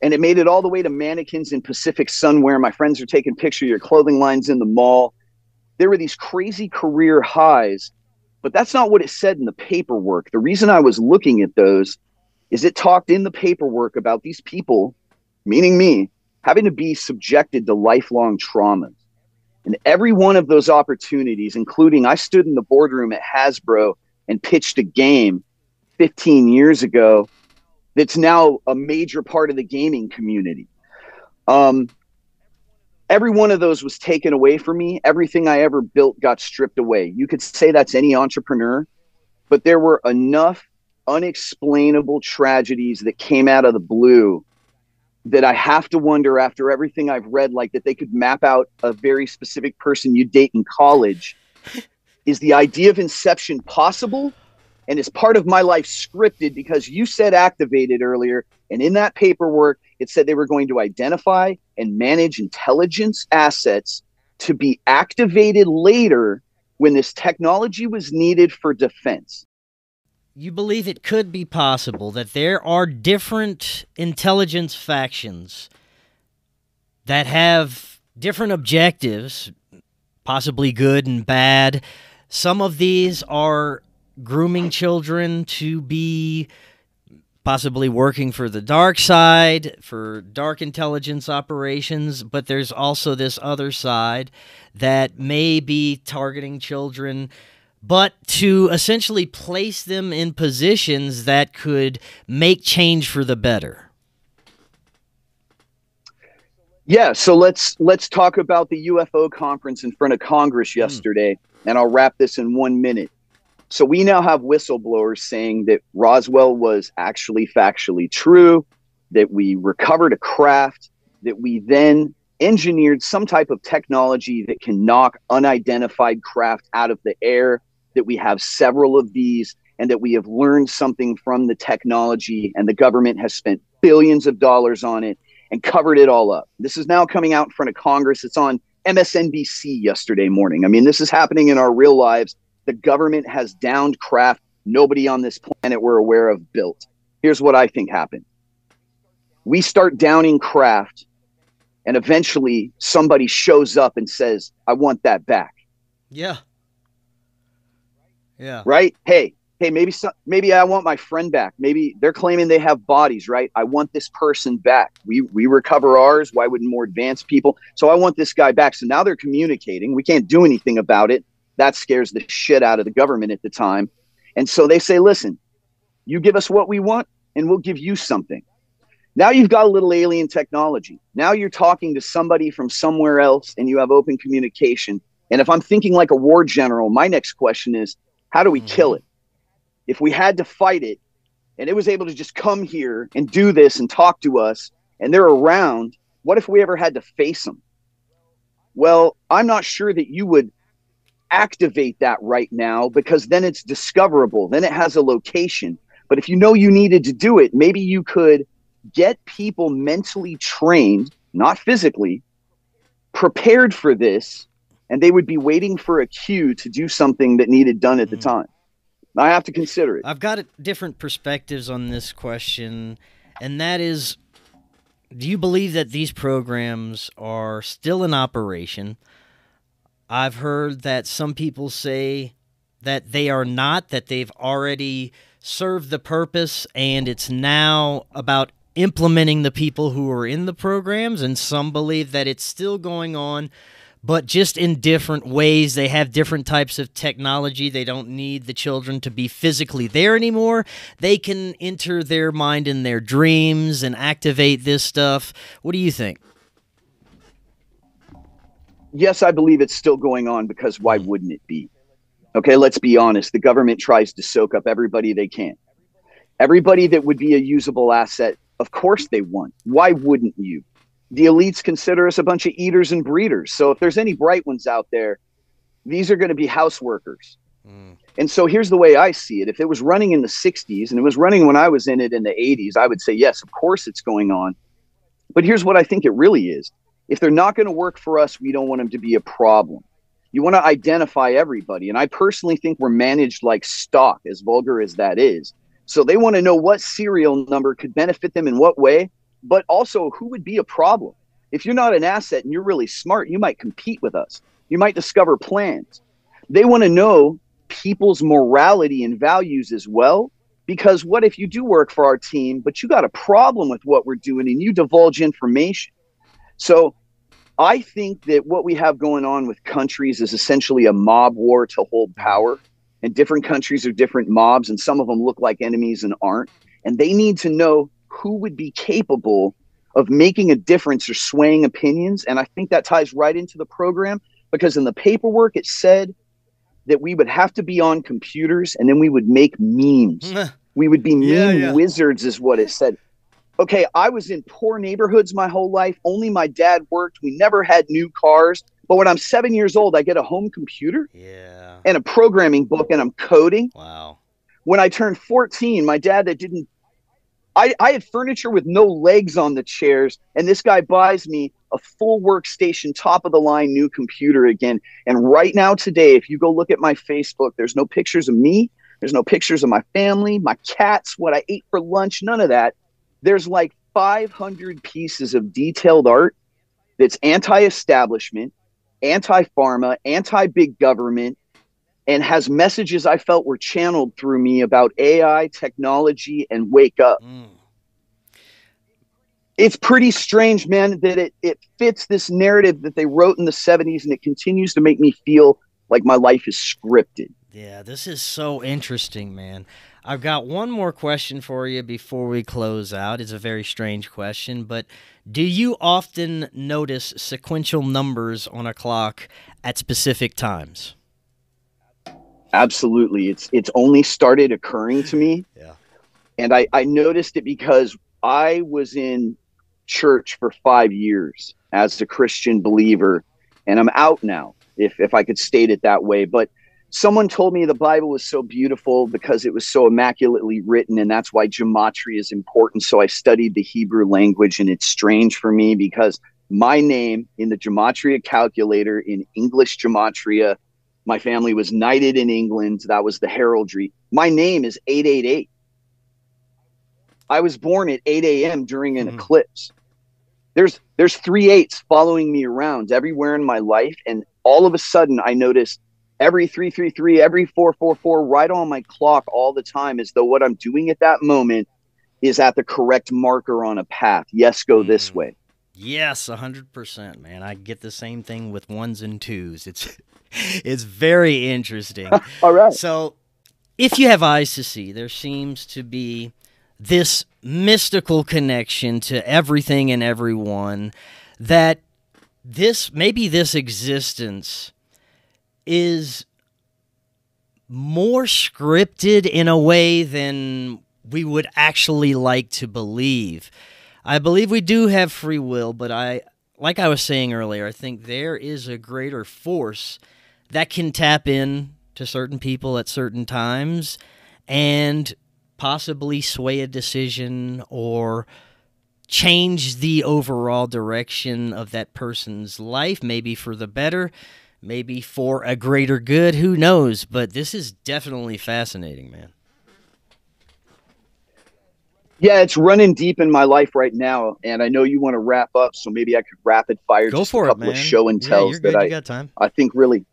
And it made it all the way to mannequins in Pacific Sunwear. My friends are taking pictures of your clothing lines in the mall. There were these crazy career highs, but that's not what it said in the paperwork. The reason I was looking at those is it talked in the paperwork about these people, meaning me, having to be subjected to lifelong traumas. And every one of those opportunities, including I stood in the boardroom at Hasbro and pitched a game 15 years ago that's now a major part of the gaming community. Every one of those was taken away from me. Everything I ever built got stripped away. You could say that's any entrepreneur, but there were enough unexplainable tragedies that came out of the blue that I have to wonder, after everything I've read, like that they could map out a very specific person you date in college. Is the idea of inception possible? And is part of my life scripted? Because you said activated earlier, and in that paperwork, it said they were going to identify and manage intelligence assets to be activated later when this technology was needed for defense. You believe it could be possible that there are different intelligence factions that have different objectives, possibly good and bad. Some of these are grooming children to be possibly working for the dark side, for dark intelligence operations, but there's also this other side that may be targeting children, but to essentially place them in positions that could make change for the better. Yeah, so let's talk about the UFO conference in front of Congress yesterday, and I'll wrap this in 1 minute. So we now have whistleblowers saying that Roswell was actually factually true, that we recovered a craft, that we then engineered some type of technology that can knock unidentified craft out of the air, that we have several of these, and that we have learned something from the technology, and the government has spent billions of dollars on it and covered it all up. This is now coming out in front of Congress. It's on MSNBC yesterday morning. I mean, this is happening in our real lives. The government has downed craft nobody on this planet we're aware of built. Here's what I think happened. We start downing craft, and eventually somebody shows up and says, "I want that back." Yeah. Yeah. Right? Hey, maybe I want my friend back. Maybe they're claiming they have bodies, right? I want this person back. We recover ours. Why wouldn't more advanced people? So I want this guy back. So now they're communicating. We can't do anything about it. That scares the shit out of the government at the time. And so they say, "Listen, you give us what we want and we'll give you something." Now you've got a little alien technology. Now you're talking to somebody from somewhere else and you have open communication. And if I'm thinking like a war general, my next question is, how do we kill it? If we had to fight it and it was able to just come here and do this and talk to us and they're around, what if we ever had to face them? Well, I'm not sure that you would activate that right now, because then it's discoverable. Then it has a location. But if you know you needed to do it, maybe you could get people mentally trained, not physically, prepared for this, and they would be waiting for a cue to do something that needed done at the time. I have to consider it. I've got different perspectives on this question, and that is, do you believe that these programs are still in operation? I've heard that some people say that they are not, that they've already served the purpose, and it's now about implementing the people who are in the programs, and some believe that it's still going on, but just in different ways. They have different types of technology. They don't need the children to be physically there anymore. They can enter their mind in their dreams and activate this stuff. What do you think? Yes, I believe it's still going on, because why wouldn't it be? Okay, let's be honest. The government tries to soak up everybody they can. Everybody that would be a usable asset, of course they want. Why wouldn't you? The elites consider us a bunch of eaters and breeders. So if there's any bright ones out there, these are going to be house workers. And so here's the way I see it. If it was running in the 60s and it was running when I was in it in the 80s, I would say, yes, of course it's going on. But here's what I think it really is. If they're not going to work for us, we don't want them to be a problem. You want to identify everybody. And I personally think we're managed like stock, as vulgar as that is. So they want to know what serial number could benefit them in what way, but also who would be a problem. If you're not an asset and you're really smart, you might compete with us. You might discover plans. They want to know people's morality and values as well, because what if you do work for our team, but you got a problem with what we're doing and you divulge information? So I think that what we have going on with countries is essentially a mob war to hold power. And different countries are different mobs, and some of them look like enemies and aren't. And they need to know who would be capable of making a difference or swaying opinions. And I think that ties right into the program, because in the paperwork it said that we would have to be on computers and then we would make memes. We would be meme wizards is what it said. Okay, I was in poor neighborhoods my whole life. Only my dad worked. We never had new cars. But when I'm 7 years old, I get a home computer and a programming book, and I'm coding. Wow. When I turned 14, my dad I had furniture with no legs on the chairs, and this guy buys me a full workstation, top of the line, new computer again. And right now today, if you go look at my Facebook, there's no pictures of me. There's no pictures of my family, my cats, what I ate for lunch, none of that. There's like 500 pieces of detailed art that's anti-establishment, anti-pharma, anti-big government, and has messages I felt were channeled through me about AI, technology, and wake up. It's pretty strange, man, that it fits this narrative that they wrote in the 70s, and it continues to make me feel like my life is scripted. Yeah, this is so interesting, man. I've got one more question for you before we close out. It's a very strange question, but do you often notice sequential numbers on a clock at specific times? Absolutely. It's only started occurring to me. Yeah. And I noticed it because I was in church for 5 years as a Christian believer, and I'm out now, if I could state it that way. But someone told me the Bible was so beautiful because it was so immaculately written, and that's why gematria is important. So I studied the Hebrew language, and it's strange for me because my name in the gematria calculator, in English gematria, my family was knighted in England. That was the heraldry. My name is 888. I was born at 8 a.m. during an eclipse. There's 3 8s following me around everywhere in my life, and all of a sudden I noticed every 333, every 444, right on my clock all the time, as though what I'm doing at that moment is at the correct marker on a path. Yes, go this way. Yes, 100%, man. I get the same thing with ones and twos. It's very interesting. All right. So if you have eyes to see, there seems to be this mystical connection to everything and everyone, that maybe this existence is more scripted in a way than we would actually like to believe. I believe we do have free will, but like I was saying earlier, I think there is a greater force that can tap in to certain people at certain times and possibly sway a decision or change the overall direction of that person's life, maybe for the better, maybe for a greater good, who knows? But this is definitely fascinating, man. Yeah, it's running deep in my life right now, and I know you want to wrap up, so maybe I could rapid fire Go just for a couple it, of man. show and tells you're good. that You got time. I think really,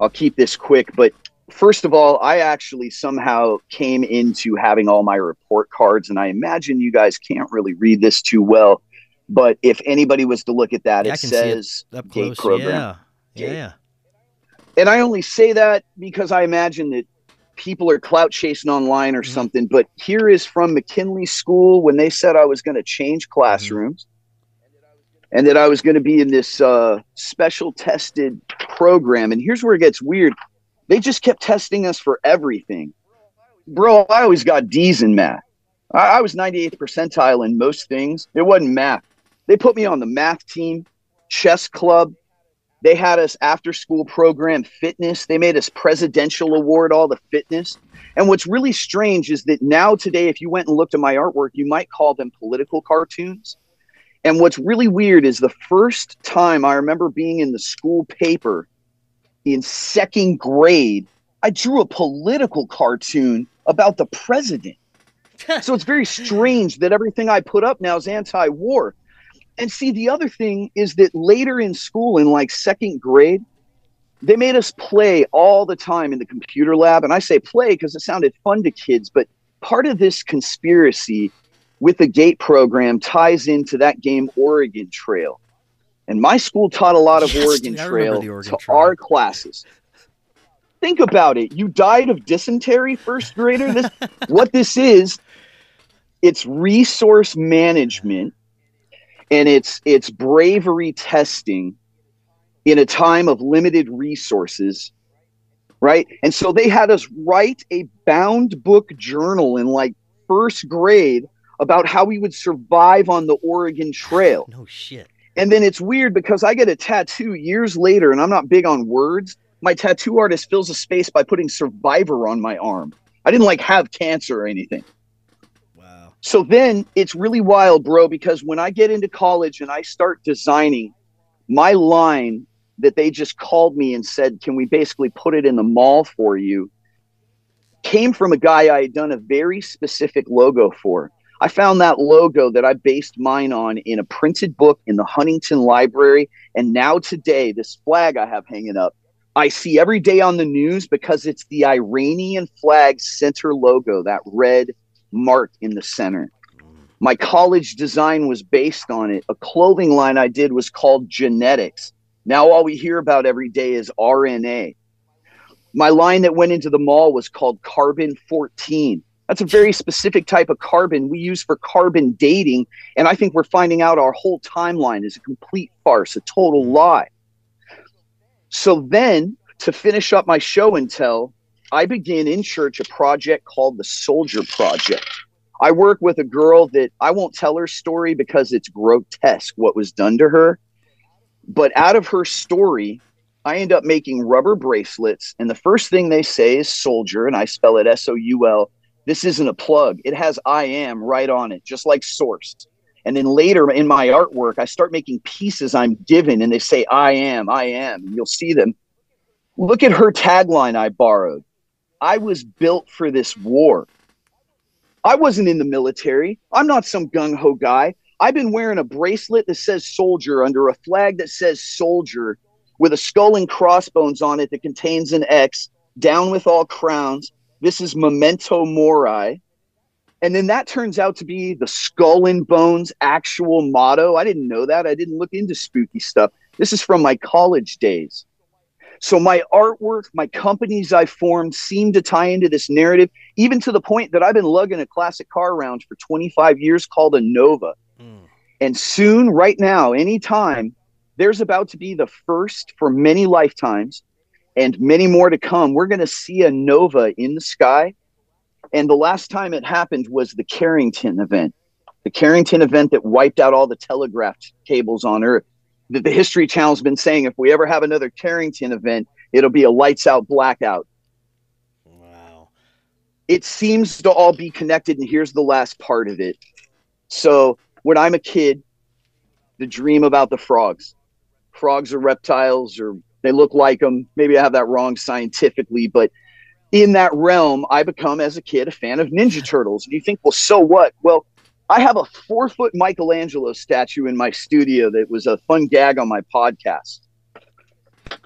I'll keep this quick, but first of all, I actually somehow came into having all my report cards, and I imagine you guys can't really read this too well, but if anybody was to look at that, it says gate program. Yeah. And I only say that because I imagine that people are clout chasing online or something, but here is from McKinley School when they said I was going to change classrooms and that I was going to be in this special tested program. And here's where it gets weird. They just kept testing us for everything. Bro, I always got D's in math. I was 98th percentile in most things. It wasn't math. They put me on the math team, chess club. They had us after school program fitness. They made us presidential award, all the fitness. And what's really strange is that now today, if you went and looked at my artwork, you might call them political cartoons. And what's really weird is the first time I remember being in the school paper in second grade, I drew a political cartoon about the president. So it's very strange that everything I put up now is anti-war. And see, the other thing is that later in school, in like second grade, they made us play all the time in the computer lab. And I say play because it sounded fun to kids. But part of this conspiracy with the GATE program ties into that game Oregon Trail. And my school taught a lot of Oregon Trail to our classes. Think about it. You died of dysentery, first grader. What this is, it's resource management. And it's bravery testing in a time of limited resources, right? And so they had us write a bound book journal in like first grade about how we would survive on the Oregon Trail. No shit. And then it's weird because I get a tattoo years later, and I'm not big on words. My tattoo artist fills a space by putting survivor on my arm. I didn't like have cancer or anything. So then it's really wild, bro, because when I get into college and I start designing, my line that they just called me and said, can we basically put it in the mall for you, came from a guy I had done a very specific logo for. I found that logo that I based mine on in a printed book in the Huntington Library. And now today, this flag I have hanging up, I see every day on the news because it's the Iranian flag center logo, that red mark in the center. My college design was based on it. A clothing line I did was called Genetics. Now all we hear about every day is RNA. My line that went into the mall was called Carbon 14. That's a very specific type of carbon we use for carbon dating. And I think we're finding out our whole timeline is a complete farce, a total lie. So then to finish up my show and tell, I began in church a project called the Soldier Project. I work with a girl that I won't tell her story because it's grotesque what was done to her. But out of her story, I end up making rubber bracelets. And the first thing they say is soldier, and I spell it S-O-U-L. This isn't a plug. It has I am right on it, just like source. And then later in my artwork, I start making pieces I'm given, and they say I am. And you'll see them. Look at her tagline I borrowed. I was built for this war. I wasn't in the military. I'm not some gung-ho guy. I've been wearing a bracelet that says soldier under a flag that says soldier with a skull and crossbones on it that contains an X, down with all crowns. This is memento mori. And then that turns out to be the Skull and Bones actual motto. I didn't know that. I didn't look into spooky stuff. This is from my college days. So my artwork, my companies I formed seem to tie into this narrative, even to the point that I've been lugging a classic car around for 25 years called a Nova. And soon, right now, anytime, there's about to be the first for many lifetimes and many more to come. We're going to see a Nova in the sky. And the last time it happened was the Carrington event. The Carrington event that wiped out all the telegraph cables on Earth. The History Channel's been saying if we ever have another Carrington event, it'll be a lights out blackout. Wow. It seems to all be connected, and here's the last part of it. So when I'm a kid, the dream about the frogs. Frogs are reptiles, or they look like them. Maybe I have that wrong scientifically, but in that realm, I become, as a kid, a fan of Ninja Turtles. And you think, well, so what? Well, I have a 4-foot Michelangelo statue in my studio that was a fun gag on my podcast.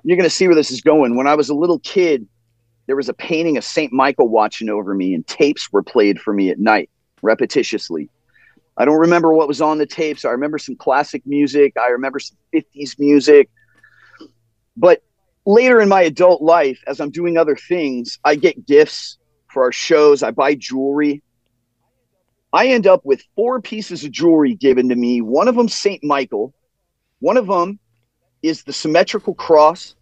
You're going to see where this is going. When I was a little kid, there was a painting of St. Michael watching over me, and tapes were played for me at night, repetitiously. I don't remember what was on the tapes. I remember some classic music. I remember some 50s music. But later in my adult life, as I'm doing other things, I get gifts for our shows. I buy jewelry. I end up with 4 pieces of jewelry given to me. One of them, St. Michael. One of them is the symmetrical cross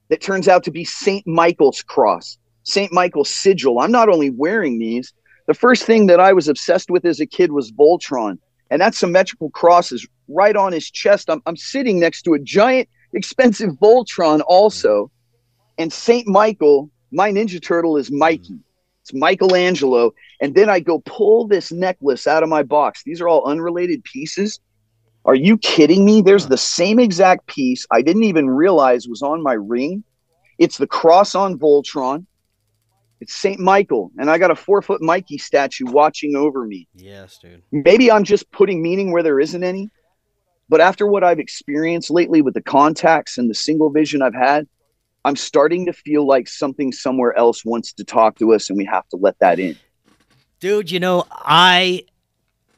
that turns out to be St. Michael's cross, St. Michael's sigil. I'm not only wearing these. The first thing that I was obsessed with as a kid was Voltron. And that symmetrical cross is right on his chest. I'm sitting next to a giant, expensive Voltron also. And St. Michael, my Ninja Turtle, is Mikey. It's Michelangelo. And then I go pull this necklace out of my box. These are all unrelated pieces. Are you kidding me? There's the same exact piece I didn't even realize was on my ring. It's the cross on Voltron. It's St. Michael. And I got a 4-foot Mikey statue watching over me. Yes, dude. Maybe I'm just putting meaning where there isn't any. But after what I've experienced lately with the contacts and the single vision I've had, I'm starting to feel like something somewhere else wants to talk to us, and we have to let that in. Dude, you know, I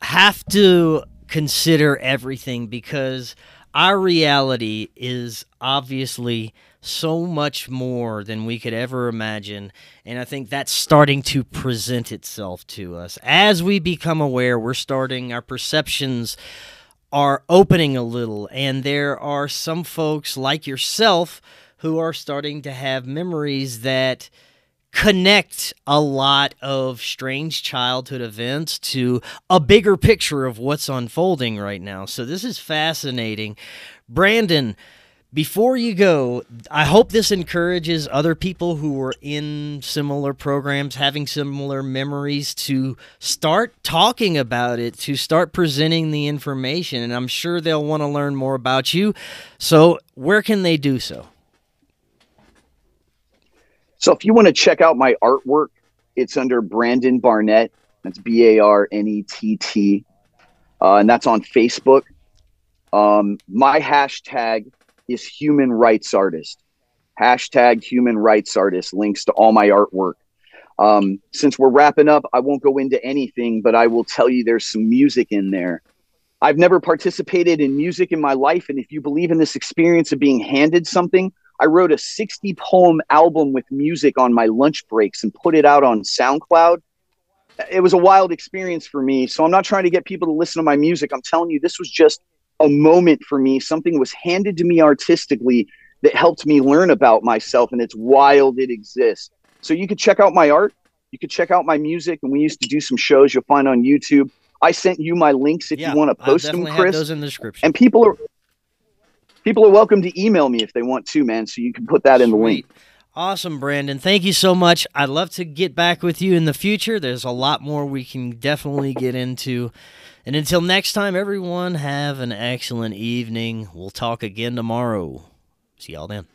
have to consider everything because our reality is obviously so much more than we could ever imagine, and I think that's starting to present itself to us. As we become aware, our perceptions are opening a little, and there are some folks like yourself who are starting to have memories that connect a lot of strange childhood events to a bigger picture of what's unfolding right now. So this is fascinating. Brandon, before you go, I hope this encourages other people who were in similar programs, having similar memories, to start talking about it, to start presenting the information, and I'm sure they'll want to learn more about you. So where can they do so? So if you want to check out my artwork, it's under Brandon Barnett. That's Barnett. And that's on Facebook. My hashtag is human rights artist. Hashtag human rights artist. Links to all my artwork. Since we're wrapping up, I won't go into anything, but I will tell you there's some music in there. I've never participated in music in my life, and if you believe in this experience of being handed something, I wrote a 60-poem album with music on my lunch breaks and put it out on SoundCloud. It was a wild experience for me, so I'm not trying to get people to listen to my music. I'm telling you, this was just a moment for me. Something was handed to me artistically that helped me learn about myself, and it's wild it exists. So you could check out my art. You could check out my music, and we used to do some shows you'll find on YouTube. I sent you my links if you want to post them, Chris. Have those in the description. And people are welcome to email me if they want to, man, so you can put that in the link. Awesome, Brandon. Thank you so much. I'd love to get back with you in the future. There's a lot more we can definitely get into. And until next time, everyone, have an excellent evening. We'll talk again tomorrow. See y'all then.